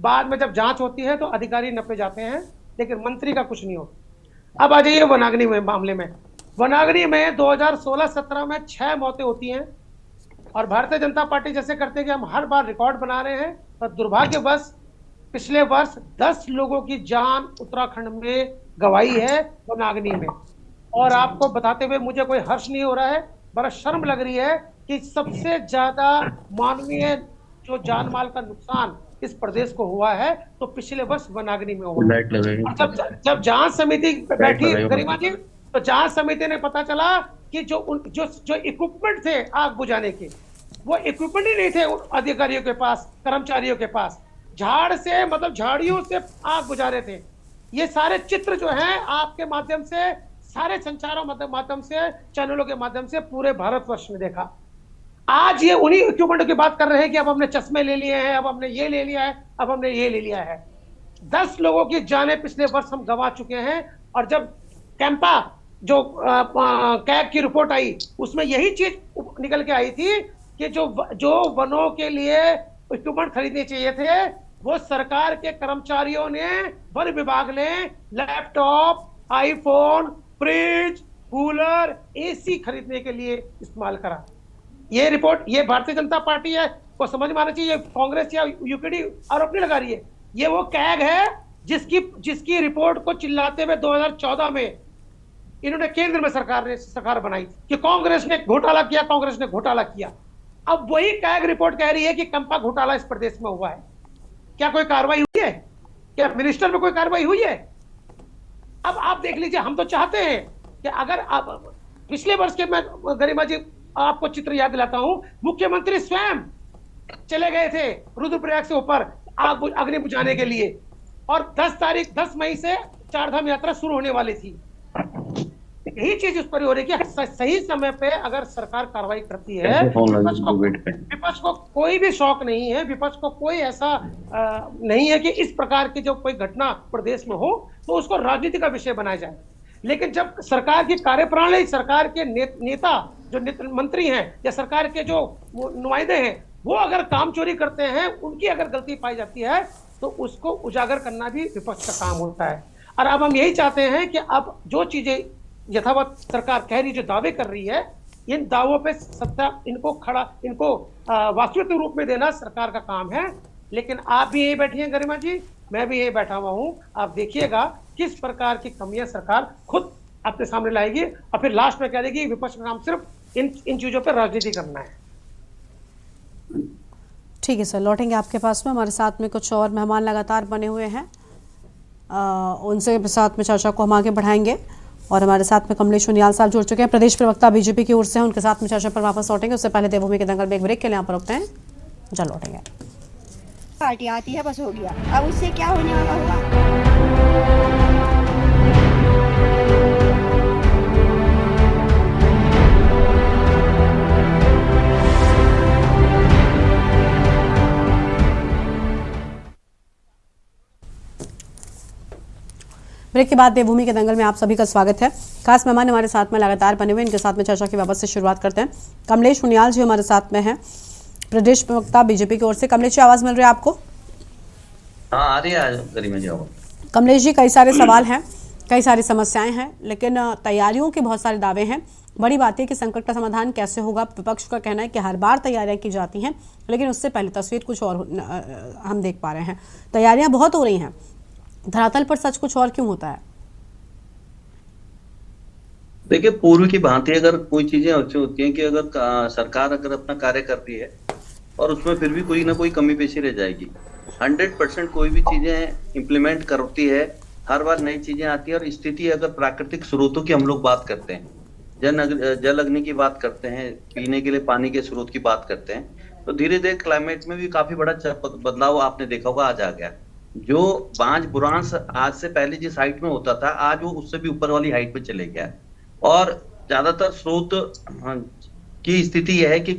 बाद में जब जांच होती है तो अधिकारी नपे जाते हैं, लेकिन मंत्री का कुछ नहीं होता। अब आ जाइए वनाग्नि में मामले में। वनाग्नि में 2016-17 में 6 मौतें होती हैं और भारतीय जनता पार्टी जैसे करते हैं कि हम हर बार रिकॉर्ड बना रहे हैं, पर दुर्भाग्यवश पिछले वर्ष 10 लोगों की जान उत्तराखंड में गंवाई है वनाग्नि में। और आपको बताते हुए मुझे कोई हर्ष नहीं हो रहा है, बड़ा शर्म लग रही है कि सबसे ज्यादा मानवीय जो जान माल का नुकसान इस प्रदेश को हुआ है तो पिछले वर्ष वनाग्नि में हुआ। जब जांच समिति बैठी गरिमा जी, तो जांच समिति ने पता चला कि जो इक्विपमेंट थे आग बुझाने के, वो इक्विपमेंट ही नहीं थे उन अधिकारियों के पास, कर्मचारियों के पास। झाड़ से, मतलब झाड़ियों से आग बुझा रहे थे। ये सारे चित्र जो हैं आपके माध्यम से, सारे संचारों माध्यम से, चैनलों के माध्यम से पूरे भारतवर्ष में देखा। आज ये उन्हीं इक्विपमेंट की बात कर रहे हैं कि अब हमने चश्मे ले लिए हैं, अब हमने ये ले लिया है, अब हमने ये ले लिया है। 10 लोगों की जानें पिछले वर्ष हम गंवा चुके हैं। और जब कैंपा जो कैग की रिपोर्ट आई, उसमें यही चीज निकल के आई थी कि जो वनों के लिए इक्विपमेंट खरीदने चाहिए थे, वो सरकार के कर्मचारियों ने, वन विभाग ने laptop, iPhone, fridge, cooler, AC खरीदने के लिए इस्तेमाल करा। ये रिपोर्ट, ये भारतीय जनता पार्टी है को समझ में आना चाहिए, कांग्रेस या यूपीडी आरोप नहीं लगा रही है। ये वो कैग है जिसकी रिपोर्ट को चिल्लाते हुए 2014 में इन्होंने केंद्र में सरकार बनाई थी कि कांग्रेस ने घोटाला किया, कांग्रेस ने घोटाला किया। अब वही कैग रिपोर्ट कह रही है कि कंपा घोटाला इस प्रदेश में हुआ है। क्या कोई कार्रवाई हुई है? क्या मिनिस्टर पे कोई कार्रवाई हुई है? अब आप देख लीजिए, हम तो चाहते हैं कि अगर आप पिछले वर्ष के, मैं गरिमा जी आपको चित्र याद दिलाता हूं, मुख्यमंत्री स्वयं चले गए थे रुद्रप्रयाग से ऊपर अग्नि बुझाने के लिए, और 10 मई से 4 धाम यात्रा शुरू होने वाली थी। यही चीज उस पर हो रही है कि सही समय पे अगर सरकार कार्रवाई करती है, विपक्ष को कोई भी शौक नहीं है, विपक्ष को कोई ऐसा नहीं है कि इस प्रकार की जो कोई घटना प्रदेश में हो तो उसको राजनीति का विषय बनाया जाए। लेकिन जब सरकार की कार्यप्रणाली, सरकार के नेता जो मंत्री हैं या सरकार के जो नुमाइंदे हैं, वो अगर काम चोरी करते हैं, उनकी अगर गलती पाई जाती है तो उसको उजागर करना भी विपक्ष का काम होता है। और अब हम यही चाहते हैं कि अब जो चीजें यथावत सरकार कह रही, जो दावे कर रही है, इन दावों पे सत्ता, इनको वास्तविक रूप में देना सरकार का काम है। लेकिन आप भी यही बैठी हैं गरिमा जी, मैं भी यही बैठा हुआ हूं। आप देखिएगा किस प्रकार की कमियां सरकार खुद अपने सामने लाएगी और फिर लास्ट में कह देगी विपक्ष का काम सिर्फ इन चीजों पर राजनीति करना है। ठीक है सर, लौटेंगे आपके पास में। हमारे साथ में कुछ और मेहमान लगातार बने हुए हैं, उनसे साथ में चर्चा को हम आगे बढ़ाएंगे। और हमारे साथ में कमलेश उनियाल साहब जुड़ चुके हैं, प्रदेश प्रवक्ता बीजेपी की ओर से हैं, उनके साथ में चर्चा पर वापस लौटेंगे। उससे पहले देवभूमि के दंगल में एक ब्रेक के लिए यहाँ पर रुकते हैं, जल्द लौटेंगे। पार्टी आती है, बस हो गया, अब उससे क्या होने वाला होगा। ब्रेक के बाद देवभूमि के दंगल में आप सभी का स्वागत है। खास मेहमान हमारे साथ में लगातार बने हुए, इनके साथ में चर्चा की वापस से शुरुआत करते हैं। कमलेश उनियाल जी हमारे साथ में हैं, प्रदेश प्रवक्ता बीजेपी की ओर से। कमलेश जी, आवाज मिल रही है आपको? हाँ, आ रही है गरिमा जी आवाज। कमलेश जी, कई सारे सवाल हैं, कई सारी समस्याएं हैं, लेकिन तैयारियों के बहुत सारे दावे हैं। बड़ी बात है कि संकट का समाधान कैसे होगा। विपक्ष का कहना है कि हर बार तैयारियां की जाती हैं, लेकिन उससे पहले तस्वीर कुछ और हम देख पा रहे हैं। तैयारियां बहुत हो रही हैं, धरातल पर सच कुछ और क्यों होता है? देखिए, पूर्व की भांति अगर कोई चीजें अच्छी होती हैं कि अगर सरकार अगर अपना कार्य करती है और उसमें फिर भी कोई ना कोई कमी पेशी रह जाएगी। 100% कोई भी चीजें इम्प्लीमेंट करती है, हर बार नई चीजें आती है। और स्थिति अगर प्राकृतिक स्रोतों की हम लोग बात करते हैं, जल अग्नि की बात करते हैं, पीने के लिए पानी के स्रोत की बात करते हैं, तो धीरे धीरे क्लाइमेट में भी काफी बड़ा बदलाव आपने देखा होगा आज आ गया। जो बांज बुरांस आज से पहले जिस हाइट में होता था, आज वो उससे भी ऊपर वाली हाइट पे चले गया है। और ज्यादातर स्रोत की स्थिति यह है कि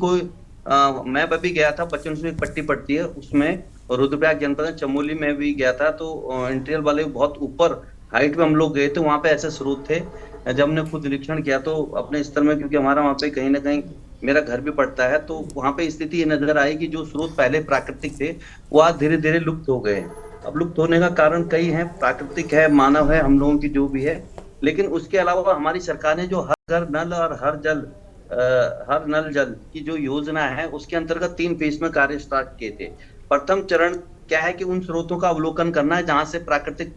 मैं अभी गया था, बच्चों से एक पट्टी पड़ती है उसमें, रुद्रप्रयाग जनपद चमोली में भी गया था, तो इंटीरियर वाले बहुत ऊपर हाइट में हम लोग गए थे, वहां पे ऐसे स्रोत थे। जब हमने खुद निरीक्षण किया तो अपने स्तर में, क्योंकि हमारा वहां पे कहीं ना कहीं मेरा घर भी पड़ता है, तो वहां पे स्थिति ये नजर आई कि जो स्रोत पहले प्राकृतिक थे वो आज धीरे धीरे लुप्त हो गए। अब लुप्त होने का कारण कई है, प्राकृतिक है, मानव है, हम लोगों की जो भी है, लेकिन उसके अलावा हमारी सरकार ने जो हर घर नल और हर नल जल की जो योजना है उसके अंतर्गत 3 फेज में कार्य स्टार्ट किए थे। प्रथम चरण क्या है कि उन स्रोतों का अवलोकन करना है जहां से प्राकृतिक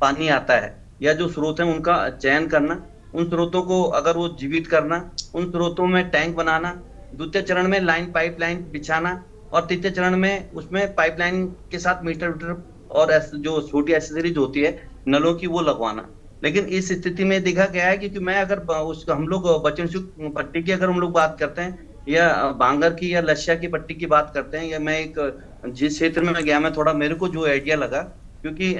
पानी आता है, या जो स्रोत है उनका चयन करना, उन स्रोतों को अगर वो जीवित करना, उन स्रोतों में टैंक बनाना, द्वितीय चरण में पाइपलाइन बिछाना, और तृतीय चरण में उसमें पाइपलाइन के साथ मीटर और जो छोटी एसेसरीज होती है नलों की वो लगवाना। लेकिन इस स्थिति में देखा गया है कि मैं अगर हम लोग बचनसुख पट्टी की अगर हम लोग बात करते हैं, या बांगर की या लस्या की पट्टी की बात करते हैं, या मैं जिस क्षेत्र में गया, मैं थोड़ा मेरे को जो आइडिया लगा, क्योंकि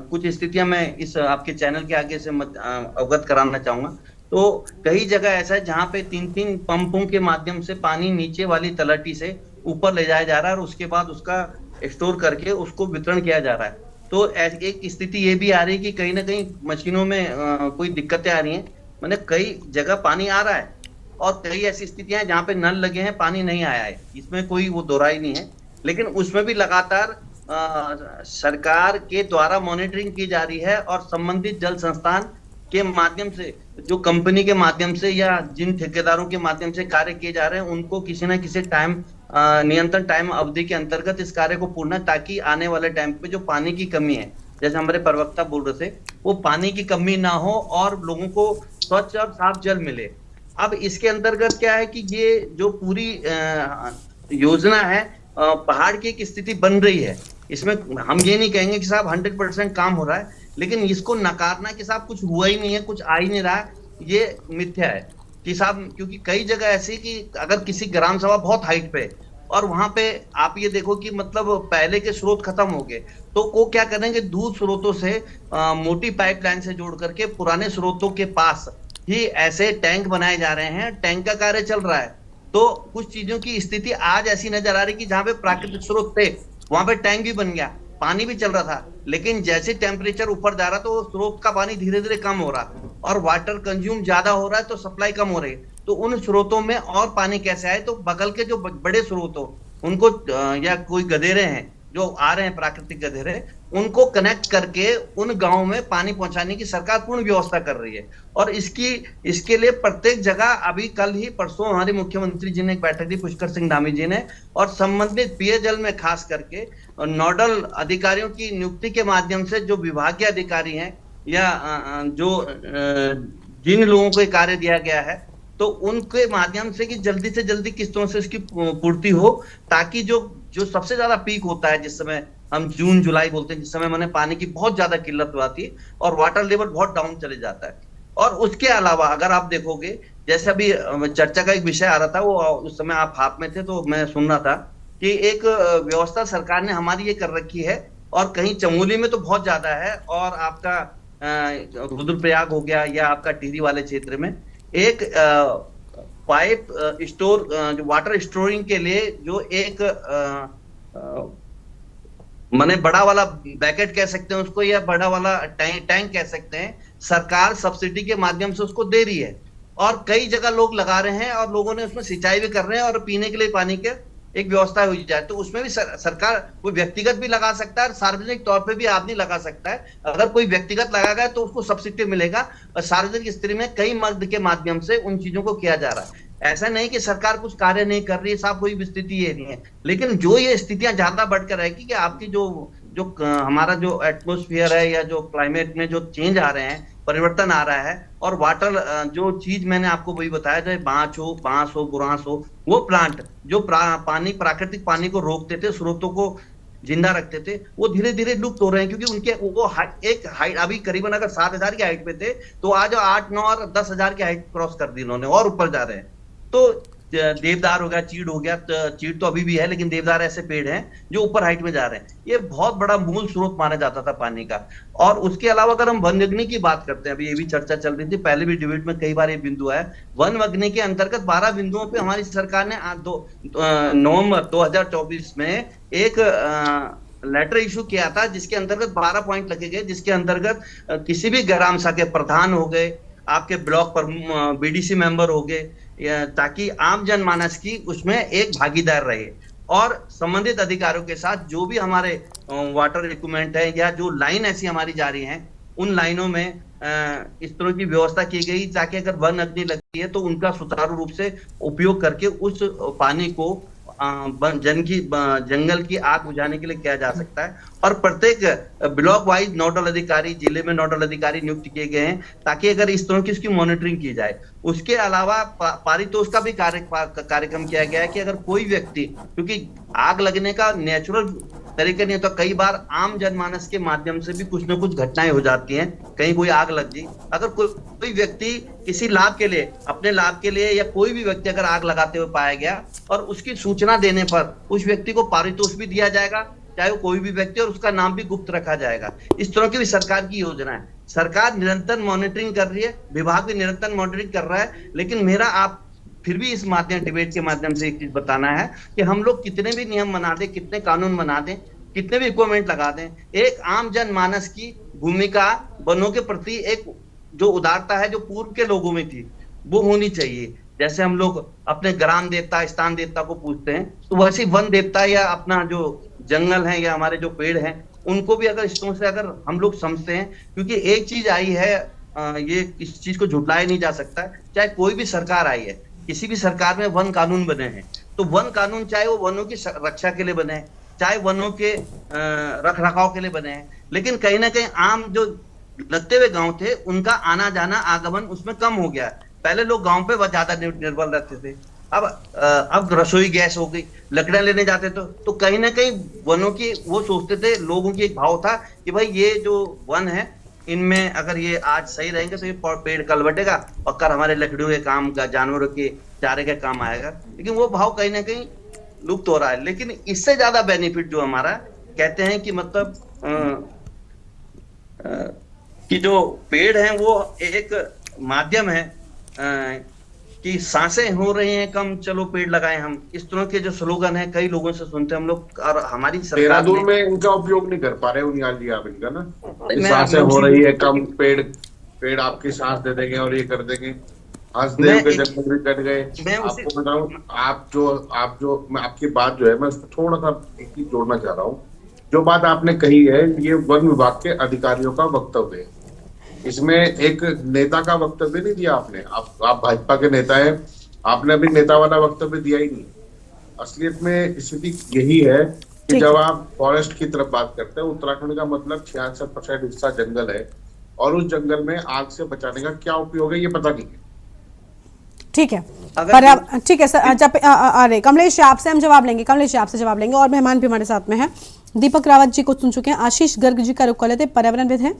कुछ स्थितियां मैं इस आपके चैनल के आगे से अवगत कराना चाहूंगा। तो कई जगह ऐसा है जहां पे 3-3 पंपों के माध्यम से पानी नीचे वाली तलहटी से ऊपर ले जाया जा रहा है, और उसके बाद उसका स्टोर करके उसको वितरण किया जा रहा है। तो एक स्थिति ये भी आ रही है कि कहीं ना कहीं मशीनों में कोई दिक्कतें आ रही हैं, मैंने कई जगह पानी आ रहा है और कई ऐसी स्थितियां हैं जहां पे नल लगे हैं, पानी नहीं आया है, इसमें कोई वो दोहराई नहीं है। लेकिन उसमें भी लगातार सरकार के द्वारा मॉनिटरिंग की जा रही है, और संबंधित जल संस्थान के माध्यम से, जो कंपनी के माध्यम से या जिन ठेकेदारों के माध्यम से कार्य किए जा रहे हैं, उनको किसी न किसी नियंत्रण टाइम अवधि के अंतर्गत इस कार्य को पूर्ण, ताकि आने वाले टाइम पे जो पानी की कमी है, जैसे हमारे प्रवक्ता बोल रहे थे, वो पानी की कमी ना हो और लोगों को स्वच्छ और साफ जल मिले। अब इसके अंतर्गत क्या है कि ये जो पूरी योजना है, पहाड़ की एक स्थिति बन रही है, इसमें हम ये नहीं कहेंगे कि साहब 100% काम हो रहा है, लेकिन इसको नकारना कि साहब कुछ हुआ ही नहीं है, कुछ आ ही नहीं रहा है, ये मिथ्या है कि साहब, क्योंकि कई जगह ऐसी कि अगर किसी ग्राम सभा बहुत हाइट पे और वहां पे आप ये देखो कि मतलब पहले के स्रोत खत्म हो गए, तो वो क्या करेंगे, दूर स्रोतों से मोटी पाइपलाइन से जोड़ करके पुराने स्रोतों के पास ही ऐसे टैंक बनाए जा रहे हैं, टैंक का कार्य चल रहा है। तो कुछ चीजों की स्थिति आज ऐसी नजर आ रही कि जहां पे प्राकृतिक स्रोत थे वहां पे टैंक भी बन गया, पानी भी चल रहा था, लेकिन जैसे टेम्परेचर ऊपर जा रहा तो स्रोत का पानी धीरे धीरे कम हो रहा और वाटर कंज्यूम ज्यादा हो रहा है, तो सप्लाई कम हो रही है। तो उन स्रोतों में और पानी कैसे आए, तो बगल के जो बड़े स्रोत हो उनको, या कोई गधेरे हैं जो आ रहे हैं प्राकृतिक गधेरे, उनको कनेक्ट करके उन गांवों में पानी पहुंचाने की सरकार पूर्ण व्यवस्था कर रही है। और इसके लिए प्रत्येक जगह, अभी कल ही परसों हमारे मुख्यमंत्री जी ने एक बैठक दी, पुष्कर सिंह धामी जी ने, और संबंधित पेयजल में खास करके नोडल अधिकारियों की नियुक्ति के माध्यम से जो विभागीय अधिकारी हैं, या जो जिन लोगों को कार्य दिया गया है, तो उनके माध्यम से कि जल्दी से जल्दी किस तरह से इसकी पूर्ति हो, ताकि जो सबसे ज्यादा पीक होता है, जिस समय हम जून जुलाई बोलते हैं, जिस समय मैंने पानी की बहुत ज्यादा किल्लत आती है और वाटर लेवल बहुत डाउन चले जाता है। और उसके अलावा अगर आप देखोगे, जैसे अभी चर्चा का एक विषय आ रहा था, वो उस समय आप हाथ में थे तो मैं सुन रहा था कि एक व्यवस्था सरकार ने हमारी ये कर रखी है, और कहीं चमोली में तो बहुत ज्यादा है, और आपका रुद्रप्रयाग हो गया, या आपका टिहरी वाले क्षेत्र में एक पाइप स्टोर, जो वाटर स्टोरिंग के लिए जो एक माने बड़ा वाला बैकेट कह सकते हैं उसको, या बड़ा वाला टैंक कह सकते हैं, सरकार सब्सिडी के माध्यम से उसको दे रही है, और कई जगह लोग लगा रहे हैं, और लोगों ने उसमें सिंचाई भी कर रहे हैं, और पीने के लिए पानी के एक व्यवस्था हो जाए, तो उसमें भी सरकार कोई व्यक्तिगत भी लगा सकता है, सार्वजनिक तौर पे भी आदमी लगा सकता है। अगर कोई व्यक्तिगत लगाएगा तो उसको सब्सिडी मिलेगा, और सार्वजनिक स्थिति में कई मर्द के माध्यम से उन चीजों को किया जा रहा है। ऐसा नहीं कि सरकार कुछ कार्य नहीं कर रही है, साहब कोई भी स्थिति ये नहीं है, लेकिन जो ये स्थितियां ज्यादा बढ़कर रहेगी कि आपकी जो हमारा जो एटमोस्फियर है, या जो क्लाइमेट में जो चेंज आ रहे हैं, परिवर्तन आ रहा है, और वाटर जो चीज मैंने आपको वही बताया, चाहे बांस हो बुरांस हो, वो प्लांट जो प्राकृतिक पानी को रोकते थे, स्रोतों को जिंदा रखते थे, वो धीरे धीरे लुप्त हो रहे हैं, क्योंकि उनके वो एक हाइट, अभी करीबन अगर 7,000 की हाइट पे थे, तो आज 8, 9 और 10,000 की हाइट क्रॉस कर दी उन्होंने, और ऊपर जा रहे हैं। तो देवदार हो गया, चीड़ हो गया, चीड़ तो अभी भी है लेकिन देवदार ऐसे पेड़ हैं जो ऊपर हाइट में जा रहे हैं। ये बहुत बड़ा मूल स्रोत माना जाता था पानी का। और उसके अलावा अगर हम वन अग्नि की बात करते हैं, अभी ये भी चर्चा चल रही थी, पहले भी डिबेट में कई बार ये बिंदु है, वन अग्नि के अंतर्गत 12 बिंदुओं पे हमारी सरकार ने नवंबर 2024 में एक लेटर इशू किया था, जिसके अंतर्गत 12 पॉइंट लगे गए, जिसके अंतर्गत किसी भी ग्राम सभा के प्रधान हो गए, आपके ब्लॉक पर बीडीसी मेंबर हो गए, ताकि आम जनमानस की उसमें एक भागीदार रहे और संबंधित अधिकारियों के साथ जो भी हमारे वाटर इक्विपमेंट है या जो लाइन ऐसी हमारी जा रही है, उन लाइनों में इस तरह की व्यवस्था की गई ताकि अगर वन अग्नि लगती है तो उनका सुचारू रूप से उपयोग करके उस पानी को जंगल की आग बुझाने के लिए किया जा सकता है। और प्रत्येक ब्लॉक वाइज नोडल अधिकारी, जिले में नोडल अधिकारी नियुक्त किए गए हैं ताकि अगर इस तरह की उसकी मॉनिटरिंग की जाए। उसके अलावा पारितोष का भी कार्यक्रम किया गया है कि अगर कोई व्यक्ति, क्योंकि आग लगने का नेचुरल तरीके नहीं होता, कई बार आम जनमानस के माध्यम से भी कुछ न कुछ घटनाएं हो जाती हैं, कहीं कोई आग लग गई, अगर कोई व्यक्ति किसी लाभ के लिए, अपने लाभ के लिए या कोई भी व्यक्ति अगर आग लगाते हुए पाया गया और उसकी सूचना देने पर उस व्यक्ति को पारितोष भी दिया जाएगा, चाहे वो कोई भी व्यक्ति, और उसका नाम भी गुप्त रखा जाएगा। इस तरह की भी सरकार की योजना है। सरकार निरंतर मॉनिटरिंग कर रही है, विभाग भी निरंतर मॉनिटरिंग कर रहा है, लेकिन मेरा आप फिर भी इस डिबेट के माध्यम से एक चीज बताना है कि हम लोग कितने भी नियम बना दें, कितने कानून बना दें, कितने भी इक्विपमेंट लगा दें, एक आम जनमानस की भूमिका वनों के प्रति एक जो उदारता है जो पूर्व के लोगों में थी वो होनी चाहिए। जैसे हम लोग अपने ग्राम देवता, स्थान देवता को पूजते हैं, तो वैसे वन देवता या अपना जो जंगल है या हमारे जो पेड़ हैं, उनको भी अगर इस तरह से अगर हम लोग समझते हैं, क्योंकि एक चीज आई है, ये इस चीज को झुटलाया नहीं जा सकता, चाहे कोई भी सरकार आई है, किसी भी सरकार में वन कानून बने हैं, तो वन कानून चाहे वो वनों की रक्षा के लिए बने, चाहे वनों के रख रखाव के लिए बने हैं, लेकिन कहीं ना कहीं आम जो लगते हुए गांव थे उनका आना जाना आगमन उसमें कम हो गया। पहले लोग गांव पे ज्यादा निर्भर रहते थे, अब रसोई गैस हो गई, लकड़ियां लेने जाते तो कहीं ना कहीं वनों की वो सोचते थे, लोगों की एक भाव था कि भाई ये जो वन है इनमें अगर ये आज सही रहेंगे तो ये पेड़ कल बटेगा और कल हमारे लकड़ियों के काम का, जानवरों के चारे के काम आएगा। लेकिन वो भाव कहीं ना कहीं लुप्त हो रहा है। लेकिन इससे ज्यादा बेनिफिट जो हमारा कहते हैं कि मतलब कि जो पेड़ हैं वो एक माध्यम है कि सांसें हो रही हैं कम, चलो पेड़ लगाएं हम, इस तरह के जो स्लोगन है कई लोगों से सुनते हैं हम लोग, और हमारी सरकार में इनका उपयोग नहीं कर पा रहे उनियाल जी आप इनका ना, सांसें हो रही है कम, पेड़ आपकी सांस दे देंगे और ये कर देंगे, हंसदेव के जंगल भी कट गए। आपको बताऊं, आप जो मैं आपकी बात जो है मैं उसको थोड़ा सा एक चीज जोड़ना चाह रहा हूँ। जो बात आपने कही है ये वन विभाग के अधिकारियों का वक्तव्य है, इसमें एक नेता का वक्तव्य नहीं दिया आपने। आप भाजपा के नेता हैं, आपने अभी नेता वाला वक्तव्य दिया ही नहीं। असलियत में स्थिति यही है कि जब आप फॉरेस्ट की तरफ बात करते हैं, उत्तराखंड का मतलब 66% हिस्सा जंगल है और उस जंगल में आग से बचाने का क्या उपयोग है ये पता नहीं है। ठीक है, पर ठीक है सर, जब अरे कमलेश आपसे हम जवाब लेंगे, कमलेश आपसे जवाब लेंगे, और मेहमान भी हमारे साथ में हैं। दीपक रावत जी को सुन चुके हैं, आशीष गर्ग जी का रुख कर लेते, पर्यावरणविद हैं,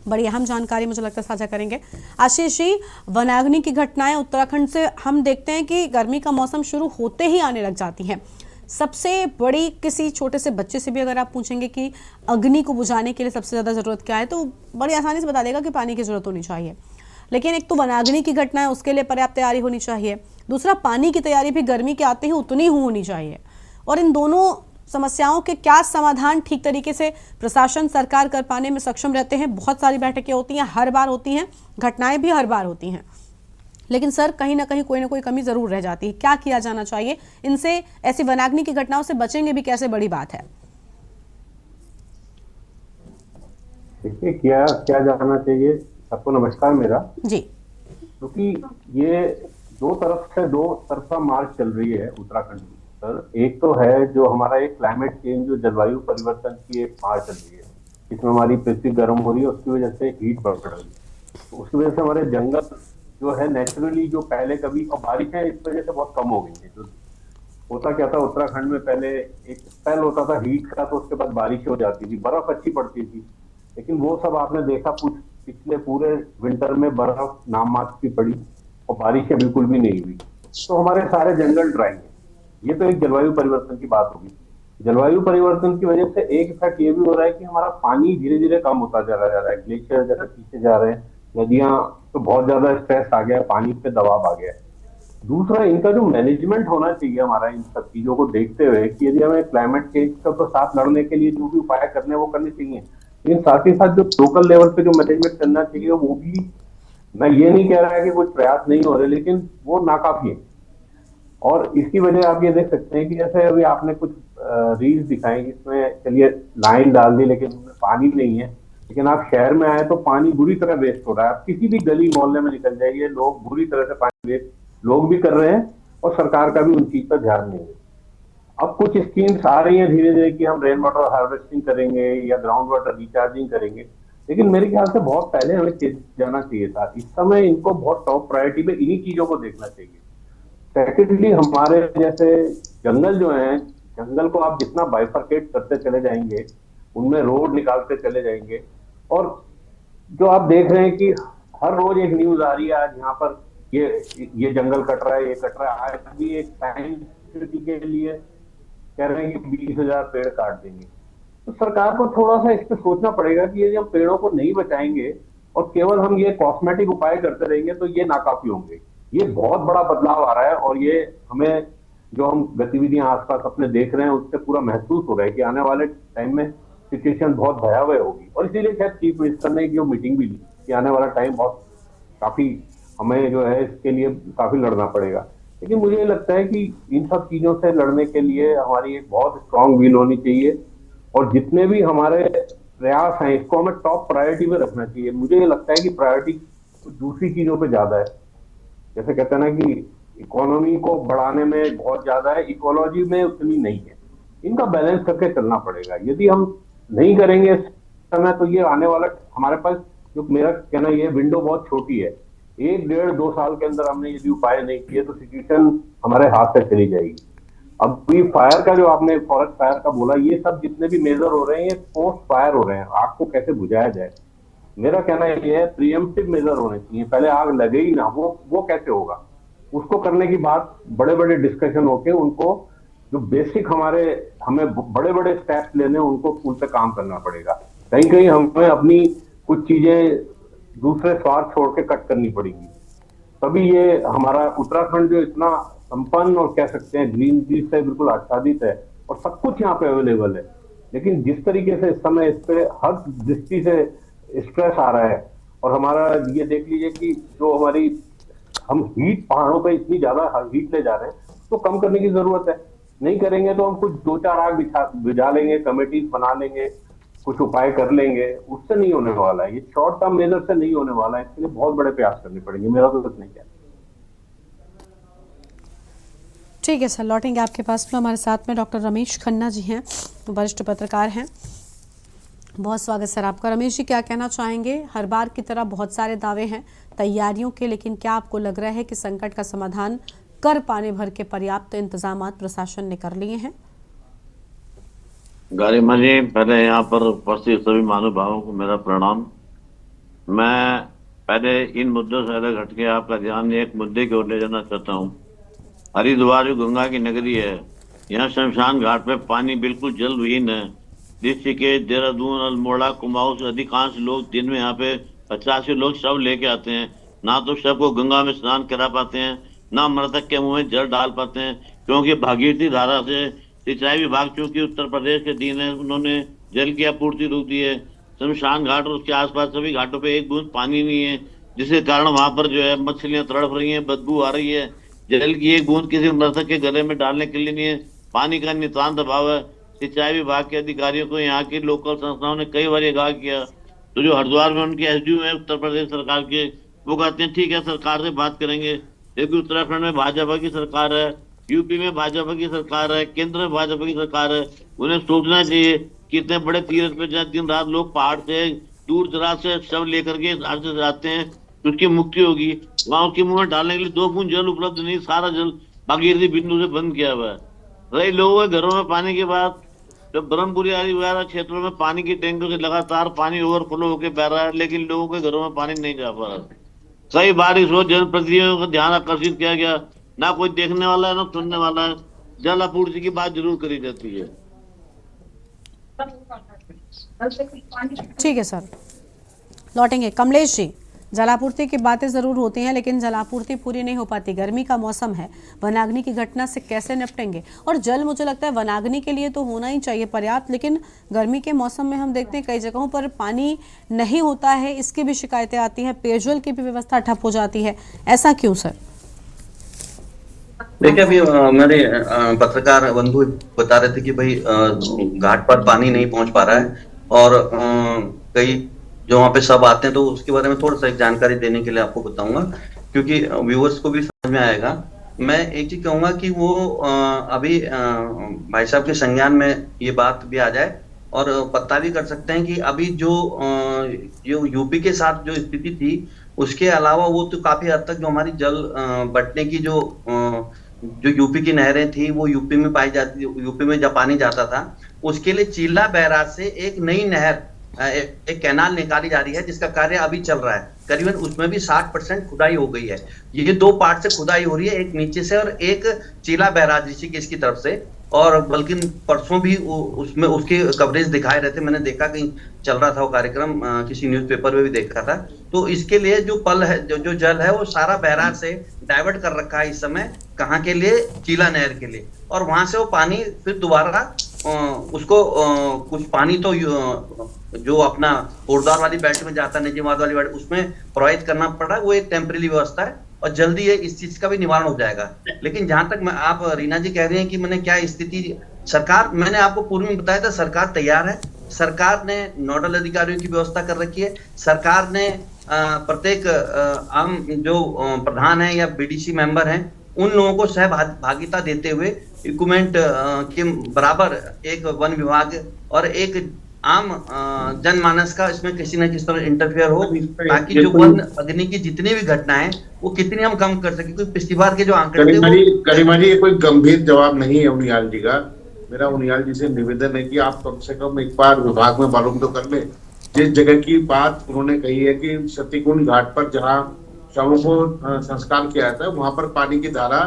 बड़ी अहम जानकारी मुझे लगता है साझा करेंगे। आशीष जी, वनाग्नि की घटनाएं उत्तराखंड से हम देखते हैं कि गर्मी का मौसम शुरू होते ही आने लग जाती हैं। सबसे बड़ी, किसी छोटे से बच्चे से भी अगर आप पूछेंगे कि अग्नि को बुझाने के लिए सबसे ज़्यादा ज़रूरत क्या है, तो बड़ी आसानी से बता देगा कि पानी की ज़रूरत होनी चाहिए। लेकिन एक तो वनाग्नि की घटना है, उसके लिए पर्याप्त तैयारी होनी चाहिए, दूसरा पानी की तैयारी भी गर्मी के आते ही उतनी होनी चाहिए। और इन दोनों समस्याओं के क्या समाधान ठीक तरीके से प्रशासन, सरकार कर पाने में सक्षम रहते हैं। बहुत सारी बैठकें होती हैं, हर बार होती हैं, घटनाएं भी हर बार होती हैं, लेकिन सर कहीं ना कोई कमी जरूर रह जाती है। क्या किया जाना चाहिए इनसे, ऐसी वनाग्नि की घटनाओं से बचेंगे भी कैसे, बड़ी बात है। देखिए क्या जाना चाहिए। सबको नमस्कार मेरा जी। क्योंकि ये दो तरफा मार्च चल रही है उत्तराखंड में सर। एक तो है जो हमारा एक क्लाइमेट चेंज, जो जलवायु परिवर्तन की एक मार्च चल रही है, इसमें हमारी पृथ्वी गर्म हो रही है, उसकी वजह से हीट बढ़ रही है, तो उसकी वजह से हमारे जंगल जो है नेचुरली जो पहले कभी, और बारिशें इस वजह से बहुत कम हो गई है। जो होता क्या था उत्तराखंड में, पहले एक स्पेल होता था हीट का, तो उसके बाद बारिश हो जाती थी, बर्फ अच्छी पड़ती थी, लेकिन वो सब आपने देखा पिछले पूरे विंटर में बर्फ नाम मात्र की पड़ी और बारिशें बिल्कुल भी नहीं हुई। तो हमारे सारे जंगल ड्राएंगे। ये तो एक जलवायु परिवर्तन की बात होगी। जलवायु परिवर्तन की वजह से एक इफेक्ट ये भी हो रहा है कि हमारा पानी धीरे धीरे कम होता चला जा रहा है। ग्लेशियर जैसे पीछे जा रहे हैं, नदियां तो बहुत ज्यादा स्ट्रेस आ गया, पानी पे दबाव आ गया। दूसरा, इनका जो मैनेजमेंट होना चाहिए हमारा इन सब चीजों को देखते हुए कि यदि हमें क्लाइमेट चेंज का तो साथ लड़ने के लिए जो भी उपाय करने हैं वो करने चाहिए, लेकिन साथ ही साथ जो लोकल लेवल पे जो मैनेजमेंट करना चाहिए वो भी, मैं ये नहीं कह रहा है कि कुछ प्रयास नहीं हो रहे, लेकिन वो नाकाफी है। और इसकी वजह आप ये देख सकते हैं कि जैसे अभी आपने कुछ रील्स दिखाई जिसमें चलिए लाइन डाल दी लेकिन उसमें पानी नहीं है, लेकिन आप शहर में आए तो पानी बुरी तरह वेस्ट हो रहा है। आप किसी भी गली मोहल्ले में निकल जाइए, लोग बुरी तरह से पानी वेस्ट लोग भी कर रहे हैं और सरकार का भी उन चीज पर ध्यान नहीं है। अब कुछ स्कीम्स आ रही हैं धीरे धीरे कि हम रेन वाटर हार्वेस्टिंग करेंगे या ग्राउंड वाटर रिचार्जिंग करेंगे, लेकिन मेरे ख्याल से बहुत पहले हमें जाना चाहिए था। इस समय इनको बहुत टॉप प्रायोरिटी पे इन्हीं चीजों को देखना चाहिए। सेकेंडली, हमारे जैसे जंगल जो हैं, जंगल को आप जितना बाइफरकेट करते चले जाएंगे, उनमें रोड निकालते चले जाएंगे, और जो आप देख रहे हैं कि हर रोज एक न्यूज आ रही है, आज यहाँ पर ये जंगल कट रहा है, ये कट रहा है। आज भी एक साइंस सिटी के लिए कह रहे हैं कि 20,000 पेड़ काट देंगे। तो सरकार को थोड़ा सा इस पे सोचना पड़ेगा कि यदि हम पेड़ों को नहीं बचाएंगे और केवल हम ये कॉस्मेटिक उपाय करते रहेंगे तो ये नाकाफी होंगे। ये बहुत बड़ा बदलाव आ रहा है और ये हमें, जो हम गतिविधियां आसपास अपने देख रहे हैं, उससे पूरा महसूस हो रहा है कि आने वाले टाइम में सिचुएशन बहुत भयावह होगी। और इसीलिए शायद चीफ मिनिस्टर ने जो मीटिंग भी ली कि आने वाला टाइम बहुत काफी हमें जो है इसके लिए काफी लड़ना पड़ेगा। लेकिन मुझे ये लगता है कि इन सब चीजों से लड़ने के लिए हमारी एक बहुत स्ट्रांग विल होनी चाहिए और जितने भी हमारे प्रयास हैं इसको हमें टॉप प्रायोरिटी में रखना चाहिए। मुझे ये लगता है कि प्रायोरिटी दूसरी चीजों पे ज्यादा है। जैसे कहते हैं ना कि इकोनॉमी को बढ़ाने में बहुत ज्यादा है, इकोलॉजी में उतनी नहीं है। इनका बैलेंस करके चलना पड़ेगा। यदि हम नहीं करेंगे इस समय तो ये आने वाला हमारे पास, जो मेरा कहना ये विंडो बहुत छोटी है, 1, 1.5, 2 साल के अंदर हमने यदि उपाय नहीं किए तो सिचुएशन हमारे हाथ से चली जाएगी। अब भी फायर का जो आपने फॉरेस्ट फायर का बोला, ये सब जितने भी मेजर हो रहे हैं ये पोस्ट फायर हो रहे हैं। आग को कैसे बुझाया जाए, मेरा कहना ये है प्रिएम्प्टिव मेजर होने चाहिए। पहले आग लगे ही ना, वो कैसे होगा, उसको करने की बात बड़े बड़े डिस्कशन होके उनको जो बेसिक हमें बड़े बड़े स्टेप्स लेने उनको उन पे काम करना पड़ेगा। कहीं कहीं हमें अपनी कुछ चीजें दूसरे स्वार्थ छोड़ के कट करनी पड़ेगी, तभी ये हमारा उत्तराखंड जो इतना संपन्न और कह सकते हैं ग्रीनरी से बिल्कुल आच्छादित है और सब कुछ यहाँ पे अवेलेबल है, लेकिन जिस तरीके से इस समय इस पे हर दृष्टि से स्ट्रेस आ रहा है और हमारा ये देख लीजिए कि जो हम हीट पहाड़ों पे इतनी ज्यादा हीट ले जा रहे हैं, तो कम करने की जरूरत है। नहीं करेंगे तो हम कुछ 2-4 आग बुझा लेंगे, कमेटीज बना लेंगे, कुछ उपाय कर लेंगे, उससे नहीं होने वाला है। ये शॉर्ट टर्म मेजर से नहीं होने वाला है, इसके लिए बहुत बड़े प्रयास करने पड़ेंगे। मेरा तो कुछ नहीं कहना। ठीक है सर, लौटेंगे आपके पास में। हमारे साथ में डॉक्टर रमेश खन्ना जी हैं, वरिष्ठ पत्रकार हैं। बहुत स्वागत सर आपका। रमेश जी, क्या कहना चाहेंगे? हर बार की तरह बहुत सारे दावे हैं तैयारियों के, लेकिन क्या आपको लग रहा है कि संकट का समाधान कर पाने भर के पर्याप्त इंतजाम प्रशासन ने कर लिए हैं? गरिमा जी, पहले यहाँ पर उपस्थित सभी महानुभावों को मेरा प्रणाम। मैं पहले इन मुद्दों से अलग हटके आपका ध्यान एक मुद्दे की ओर ले जाना चाहता हूँ। हरिद्वार जो गंगा की नगरी है, यहाँ शमशान घाट पे पानी बिल्कुल जल विहीन है। ऋषिकेश, देहरादून, अल्मोड़ा, कुमाऊं से अधिकांश लोग दिन में यहाँ पे 50 लोग शव लेके आते हैं। ना तो शव को गंगा में स्नान करा पाते हैं, ना मृतक के मुंह में जल डाल पाते हैं, क्योंकि भागीरथी धारा से सिंचाई विभाग चूंकि उत्तर प्रदेश के अधीन है, उन्होंने जल की आपूर्ति रोक दी है। शमशान घाट और उसके आसपास सभी घाटों पे एक बूंद पानी नहीं है, जिसके कारण वहां पर जो है मछलियां तड़प रही हैं, बदबू आ रही है। जल की एक बूंद किसी मृतक के गले में डालने के लिए नहीं है। पानी का नितांत अभाव है। सिंचाई विभाग के अधिकारियों को यहाँ की लोकल संस्थाओं ने कई बार आगाह किया, तो जो हरिद्वार में उनके एसडीओ है उत्तर प्रदेश सरकार के, वो कहते हैं ठीक है सरकार से बात करेंगे। लेकिन उत्तराखंड में भाजपा की सरकार है, यूपी में भाजपा की सरकार है, केंद्र में भाजपा की सरकार है। उन्हें सोचना चाहिए कि इतने बड़े तीर्थ पे जहाँ दिन रात लोग पहाड़ से दूर दराज से शव लेकर के से जाते हैं, तो उसकी मुक्ति होगी। वहां उसके मुंह में डालने के लिए 2 बूंद जल उपलब्ध नहीं, सारा जल भागीरथी बिंदु से बंद किया हुआ है। रही लोगों के घरों में पानी की बात, जब ब्रह्मपुरी आदि वगैरह क्षेत्रों में पानी की टैंकों से लगातार पानी ओवरफ्लो होकर बह रहा है, लेकिन लोगों के घरों में पानी नहीं जा पा रहा। कई बार इस वक्त जनप्रतिनिधियों का ध्यान आकर्षित किया गया ना कोई देखने वाला है ना सुनने वाला है। जल आपूर्ति की बात जरूर करी जाती है। ठीक है सर, लौटेंगे। कमलेश जी, जलापूर्ति की बातें ज़रूर होती हैं लेकिन जलापूर्ति पूरी नहीं हो पाती। गर्मी का मौसम है, वनाग्नि की घटना से कैसे निपटेंगे? और जल मुझे लगता है वनाग्नि के लिए तो होना ही चाहिए पर्याप्त, लेकिन गर्मी के मौसम में हम देखते हैं कई जगहों पर पानी नहीं होता है, इसकी भी शिकायतें आती हैं, पेयजल की भी व्यवस्था ठप हो जाती है। ऐसा क्यों सर? देखिए, अभी मेरे पत्रकार बंधु बता रहे थे कि भाई घाट पर पानी नहीं पहुंच पा रहा है और कई जो वहाँ पे सब आते हैं, तो उसके बारे में थोड़ा सा एक जानकारी देने के लिए आपको बताऊंगा, क्योंकि व्यूअर्स को भी समझ में आएगा। मैं एक चीज कहूंगा कि वो अभी भाई साहब के संज्ञान में ये बात भी आ जाए और पता भी कर सकते हैं कि अभी जो यूपी के साथ जो स्थिति थी, उसके अलावा वो तो काफी हद तक जो हमारी जल बटने की जो यूपी की नहरें थी वो यूपी में पाई जाती, यूपी में जब पानी जाता था, उसके लिए चीला बैराज से एक नई नहर, एक कैनाल निकाली जा रही है, जिसका कार्य अभी चल रहा है। करीबन उसमें भी 60% खुदाई हो गई है। ये 2 पार्ट से खुदाई हो रही है, एक नीचे से और एक चीला बैराज ऋषिकेश की तरफ से। और बल्कि परसों भी उसमें उसकी कवरेज दिखाए रहे थे, मैंने देखा कहीं चल रहा था वो कार्यक्रम, किसी न्यूज़पेपर में भी देखा था। तो इसके लिए जो पल है, जो जल है, वो सारा बैराज से डाइवर्ट कर रखा है इस समय। कहाँ के लिए? चीला नहर के लिए। और वहां से वो पानी फिर दोबारा उसको कुछ पानी तो जो अपना कोटद्वार वाली बेल्ट में जाता है, निजामाबाद वाली बेल्ट, उसमें प्रवाहित करना पड़ रहा है। वो एक टेम्परेरी व्यवस्था है और जल्दी ये इस चीज का भी निवारण हो जाएगा। लेकिन जहां तक आप रीना जी कह रहे हैं कि मैंने क्या स्थिति, सरकार, मैंने आपको पूर्व में बताया था, सरकार तैयार है। सरकार ने नोडल अधिकारियों की व्यवस्था कर रखी है। सरकार ने प्रत्येक आम जो प्रधान है या बीडीसी मेंबर हैं, उन लोगों को सहभागिता देते हुए इक्विपमेंट के बराबर एक वन विभाग और एक आम जनमानस का इसमें किसी न किसी तरह इंटरफेयर हो, ताकि जो वन अग्नि की जितनी भी घटनाएं वो कितनी हम कम कर सके। क्योंकि पिछली बार के जो आंकड़े करीमा जी, ये कोई गंभीर जवाब नहीं है उनियाल जी का। मेरा उनियाल जी से निवेदन है कि आप कम से कम एक बार विभाग में मालूम तो कर ले। जिस जगह की बात उन्होंने कही है कि सतीकुंड घाट पर जहाँ शवों को संस्कार किया जाता है, वहां पर पानी की धारा,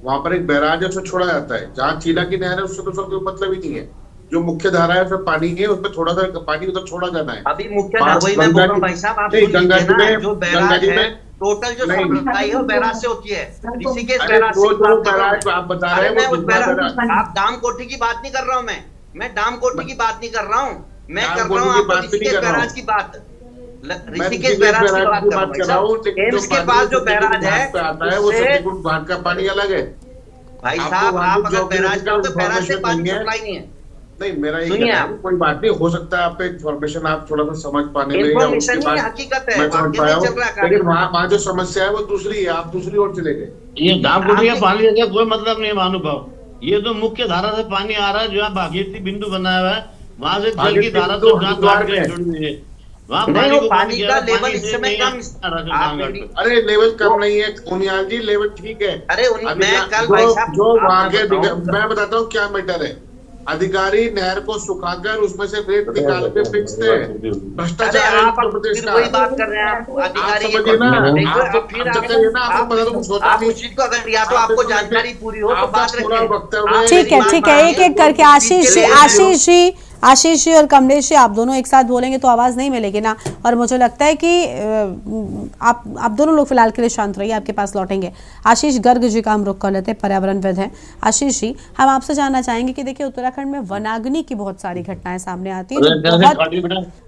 वहां पर एक बैराज है, उससे छोड़ा जाता है। जहाँ चीला की नहर है उससे तो कोई मतलब ही नहीं है। जो मुख्य धारा है उसमें पानी है, उसमें थोड़ा सा पानी उधर छोड़ा जाना है। अभी मुख्य धारा वही मैं बोल रहा हूं भाई साहब, आप जो बैराज है, टोटल जो सप्लाई है वो बैराज से होती है, ऋषिकेश बैराज से आप बता रहे हैं। आप डाम कोठी की बात नहीं कर रहा हूँ, मैं डाम कोठी की बात नहीं कर रहा हूँ, मैं कर रहा हूँ आपको ऋषिकेश बैराज की बात, ऋषिकेश बैराज की बात कर रहा हूँ। एम्स के पास जो बैराज है वो सतीकुंड घाट का पानी अलग है भाई साहब। आप अगर बैराज का, तो बैराज से पानी सप्लाई नहीं है। नहीं, मेरा ये कोई बात नहीं, हो सकता है आप पे इन्फॉर्मेशन आप थोड़ा सा समझ पाने में या उसके बाद मैं समझ पाया हूँ, लेकिन वहाँ जो समस्या है वो दूसरी है, आप दूसरी ओर चले गए। ये डाम कोठी का पानी का कोई मतलब नहीं है महानुभाव। ये तो मुख्य धारा से पानी आ रहा है, जो भागीरथी बिंदु बनाया हुआ है, वहां से जल की धारा तो वहाँ पानी का लेवल इस समय कम। अरे लेवल कम नहीं है उनियाल जी, लेवल ठीक है। अरे मैं कल भाई साहब जो वहाँ के, मैं बताता हूँ क्या मैटर है। अधिकारी नहर को सुखाकर उसमें से रेत निकाल के बेचते हैं। भ्रष्टाचार वही बात कर रहे हैं आप। अधिकारी या तो आपको जानकारी पूरी हो तो बात रखें। ठीक है, एक एक करके आशीष जी और कमलेश जी, आप दोनों एक साथ बोलेंगे तो आवाज नहीं मिलेगी ना। और मुझे लगता है कि आप दोनों लोग फिलहाल के लिए शांत रहिए, आपके पास लौटेंगे। आशीष गर्ग जी का हम रुख कर लेते हैं, पर्यावरणविद हैं। आशीष जी, हम आपसे जानना चाहेंगे कि देखिए उत्तराखंड में वनाग्नि की बहुत सारी घटनाएं सामने आती हैं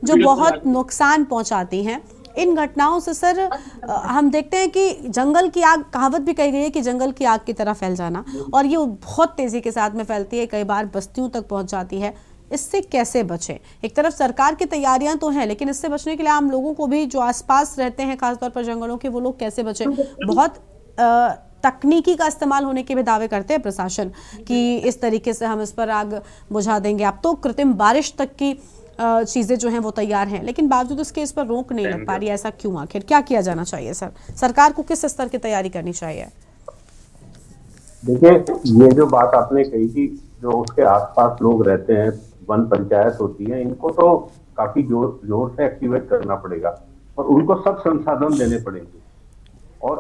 जो बहुत नुकसान पहुंचाती हैं। इन घटनाओं से सर हम देखते हैं कि जंगल की आग, कहावत भी कही गई है कि जंगल की आग की तरह फैल जाना, और ये बहुत तेजी के साथ में फैलती है, कई बार बस्तियों तक पहुंच जाती है। इससे कैसे बचें? एक तरफ सरकार की तैयारियां तो हैं, लेकिन इससे बचने के लिए आम लोगों को भी, जो आसपास रहते हैं खासतौर पर जंगलों के, वो लोग कैसे बचें? बहुत तकनीकी का इस्तेमाल होने के भी दावे करते हैं प्रशासन कि इस तरीके से हम इस पर आग बुझा देंगे। अब तो कृत्रिम बारिश तक की चीजें जो हैं वो तैयार हैं, लेकिन बावजूद इसके इस पर रोक नहीं लग पा रही। ऐसा क्यों? आखिर क्या किया जाना चाहिए सर? सरकार को किस स्तर की तैयारी करनी चाहिए? देखिए, ये जो बात आपने कही कि जो उसके आसपास लोग रहते हैं, वन पंचायत होती है, इनको तो काफी जोर से एक्टिवेट करना पड़ेगा और उनको सब संसाधन देने पड़ेंगे। और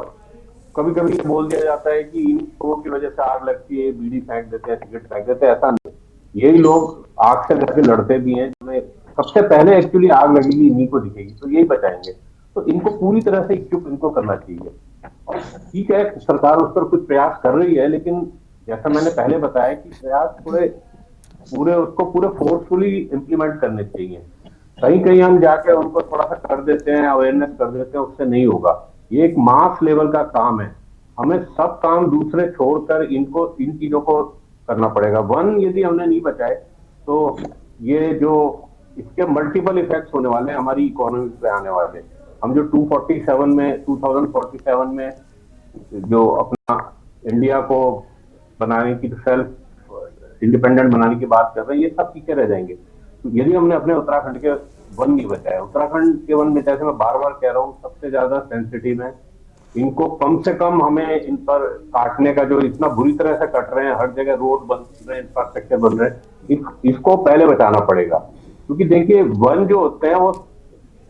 कभी कभी ये बोल दिया जाता है कि इन लोगों की वजह से आग लगती है, बीड़ी फेंक देते हैं, सिगरेट फेंक देते हैं। ऐसा नहीं, यही लोग आग से जाके लड़ते भी हैं, जिन्हें सबसे पहले एक्चुअली आग लगेगी इन्हीं को दिखेगी, तो यही बचाएंगे। तो इनको पूरी तरह से इक्विप इनको करना चाहिए। और ठीक है, सरकार उस पर कुछ प्रयास कर रही है, लेकिन जैसा मैंने पहले बताया कि प्रयास पूरे फोर्सफुली इम्प्लीमेंट करने चाहिए। कहीं कहीं हम जाके उनको थोड़ा सा कर देते हैं, अवेयरनेस कर देते हैं, उससे नहीं होगा। ये एक मास लेवल का काम है, हमें सब काम दूसरे छोड़कर इन चीजों को करना पड़ेगा। वन यदि हमने नहीं बचाए तो ये जो इसके मल्टीपल इफेक्ट्स होने वाले हैं हमारी इकोनॉमी पे आने वाले। हम जो 2047 में जो अपना इंडिया को बनाने की, सेल्फ इंडिपेंडेंट बनाने की बात कर रहे हैं, ये सब पीछे रह जाएंगे तो यदि हमने अपने उत्तराखंड के वन नहीं बचाए। उत्तराखंड के वन में, जैसे मैं बार बार कह रहा हूँ, सबसे ज्यादा सेंसिटिव है। इनको कम से कम हमें इन पर काटने का, जो इतना बुरी तरह से कट रहे हैं, हर जगह रोड बन रहे हैं, इंफ्रास्ट्रक्चर बन रहे हैं, इसको पहले बचाना पड़ेगा। क्योंकि देखिए, वन जो होते हैं वो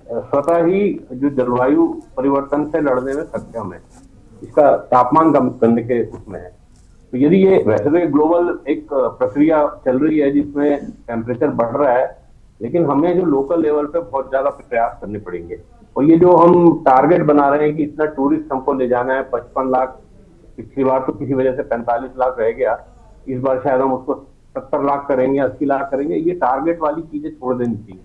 स्वतः ही जो जलवायु परिवर्तन से लड़ने में सक्षम है, इसका तापमान कम करने के उसमें है। तो यदि ये वैसे तो ग्लोबल एक प्रक्रिया चल रही है जिसमें टेम्परेचर बढ़ रहा है, लेकिन हमें जो लोकल लेवल पे बहुत ज्यादा प्रयास करने पड़ेंगे। और ये जो हम टारगेट बना रहे हैं कि इतना टूरिस्ट हमको ले जाना है, 55 लाख, पिछली बार तो किसी वजह से 45 लाख रह गया, इस बार शायद हम उसको 70 लाख करेंगे, 80 लाख करेंगे। ये टारगेट वाली चीजें छोड़ देनी चाहिए।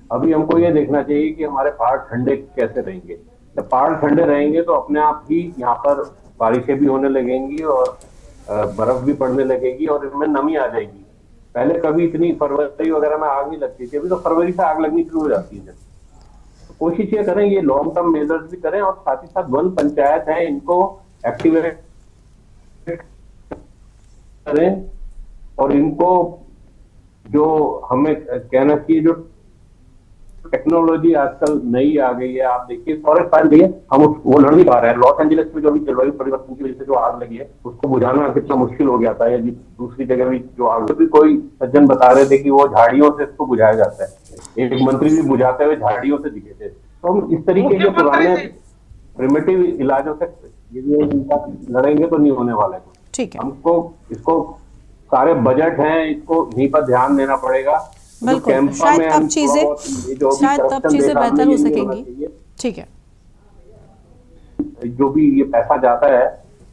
अभी हमको ये देखना चाहिए कि हमारे पहाड़ ठंडे कैसे रहेंगे। जब पहाड़ ठंडे रहेंगे तो अपने आप ही यहाँ पर बारिशें भी होने लगेंगी और बर्फ भी पड़ने लगेगी और इनमें नमी आ जाएगी। पहले कभी इतनी फरवरी वगैरह में आग नहीं लगती थी, अभी तो फरवरी से आग लगनी शुरू हो जाती है। तो कोशिश ये करें, ये लॉन्ग टर्म मेजर्स भी करें और साथ ही साथ वन पंचायत है, इनको एक्टिवेट करें और इनको जो हमें कहना चाहिए, जो टेक्नोलॉजी आजकल नई आ गई है, आप देखिए फॉरेस्ट फायर भी है, हम वो लड़ नहीं पा रहे हैं। लॉस एंजलिस में जो भी जलवायु परिवर्तन की वजह से जो आग लगी है, उसको बुझाना कितना मुश्किल हो गया था। या दूसरी जगह भी जो आग, भी कोई सज्जन बता रहे थे कि वो झाड़ियों से इसको बुझाया जाता है। एक मंत्री भी बुझाते हुए झाड़ियों से दिखे थे। तो हम इस तरीके के पुराने प्रिमिटिव इलाजों से यदि इनका लड़ेंगे तो नहीं होने वाला है। ठीक है, हमको इसको सारे बजट हैं, इसको यहीं पर ध्यान देना पड़ेगा। बिल्कुल, शायद तब चीजें बेहतर हो सकेंगी। ठीक है, जो भी ये पैसा जाता है,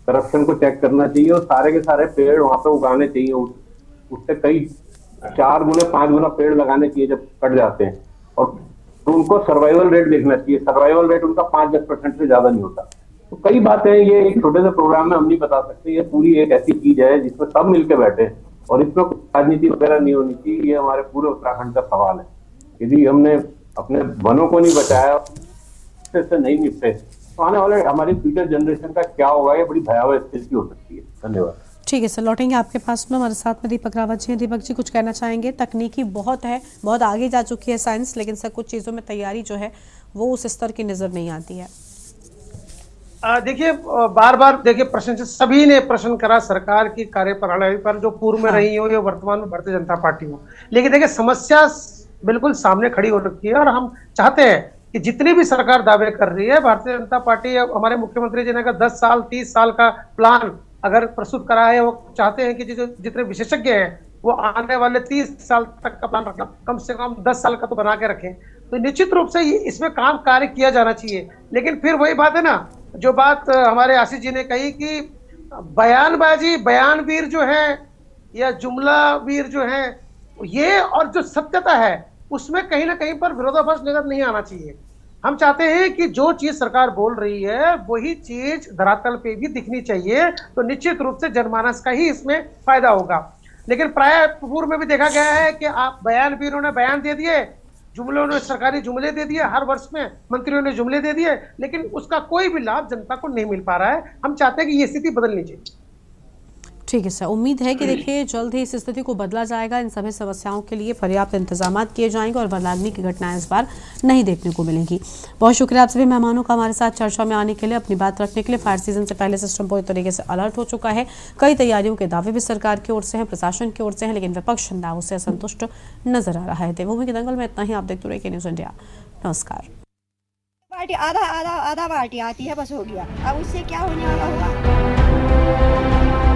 करप्शन को चेक करना चाहिए और सारे के सारे पेड़ वहां पे उगाने चाहिए। उससे कई 4 गुना 5 गुना पेड़ लगाने चाहिए जब कट जाते हैं। और तो उनको सर्वाइवल रेट देखना चाहिए। सर्वाइवल रेट उनका 5-10% से ज्यादा नहीं होता। तो कई बातें, ये एक छोटे से प्रोग्राम में हम नहीं बता सकते। ये पूरी एक ऐसी चीज है जिसमें सब मिलकर बैठे और इसमें राजनीति वगैरह नहीं होनी चाहिए। ये हमारे पूरे उत्तराखंड का सवाल है। यदि हमने अपने वनों को नहीं बचाया, से नहीं निपटे, तो आने वाले हमारी फ्यूचर जनरेशन का क्या होगा, ये बड़ी भयावह स्थिति हो सकती है। धन्यवाद। ठीक है सर, लौटेंगे आपके पास में। हमारे साथ में दीपक रावत जी हैं। दीपक जी, कुछ कहना चाहेंगे? तकनीकी बहुत है, बहुत आगे जा चुकी है साइंस, लेकिन सर कुछ चीज़ों में तैयारी जो है वो उस स्तर की नज़र नहीं आती है। देखिए, बार बार देखिए, प्रश्न सभी ने प्रश्न करा सरकार की कार्यप्रणाली पर, जो पूर्व में रही हो या वर्तमान में भारतीय जनता पार्टी हो। लेकिन देखिए, समस्या बिल्कुल सामने खड़ी हो रखी है और हम चाहते हैं कि जितनी भी सरकार दावे कर रही है, भारतीय जनता पार्टी, हमारे मुख्यमंत्री जी ने अगर 10 साल 30 साल का प्लान अगर प्रस्तुत करा है, वो चाहते हैं कि जितने विशेषज्ञ हैं वो आने वाले 30 साल तक का प्लान रखना, कम से कम 10 साल का तो बना के रखें। तो निश्चित रूप से इसमें कार्य किया जाना चाहिए। लेकिन फिर वही बात है ना, जो बात हमारे आशीष जी ने कही कि बयानबाजी, बयानवीर जो है या जुमला वीर जो है, ये और जो सत्यता है उसमें कहीं ना कहीं पर विरोधाभास नजर नहीं आना चाहिए। हम चाहते हैं कि जो चीज सरकार बोल रही है वही चीज धरातल पे भी दिखनी चाहिए, तो निश्चित रूप से जनमानस का ही इसमें फायदा होगा। लेकिन प्राय पूर्व में भी देखा गया है कि आप बयानवीरों ने बयान दे दिए, जुमलों ने सरकारी जुमले दे दिए, हर वर्ष में मंत्रियों ने जुमले दे दिए, लेकिन उसका कोई भी लाभ जनता को नहीं मिल पा रहा है। हम चाहते हैं कि ये स्थिति बदलनी चाहिए। ठीक है सर, उम्मीद है कि देखिए जल्द ही इस स्थिति को बदला जाएगा। इन सभी समस्याओं के लिए पर्याप्त इंतजाम किए जाएंगे और वनाग्नि की घटनाएं इस बार नहीं देखने को मिलेंगी। बहुत शुक्रिया आप सभी मेहमानों का हमारे साथ चर्चा में आने के लिए, अपनी बात रखने के लिए। फायर सीजन से पहले सिस्टम पूरी तरीके से अलर्ट हो चुका है। कई तैयारियों के दावे भी सरकार की ओर से हैं, प्रशासन की ओर से हैं, लेकिन विपक्ष दावों से असंतुष्ट नजर आ रहा है। देवभूमि के दंगल में इतना ही। आप देखते रहिए न्यूज़ इंडिया। नमस्कार। बाल्टी आधा बाल्टी आती है, बस हो गया। अब उससे क्या होने वाला होगा।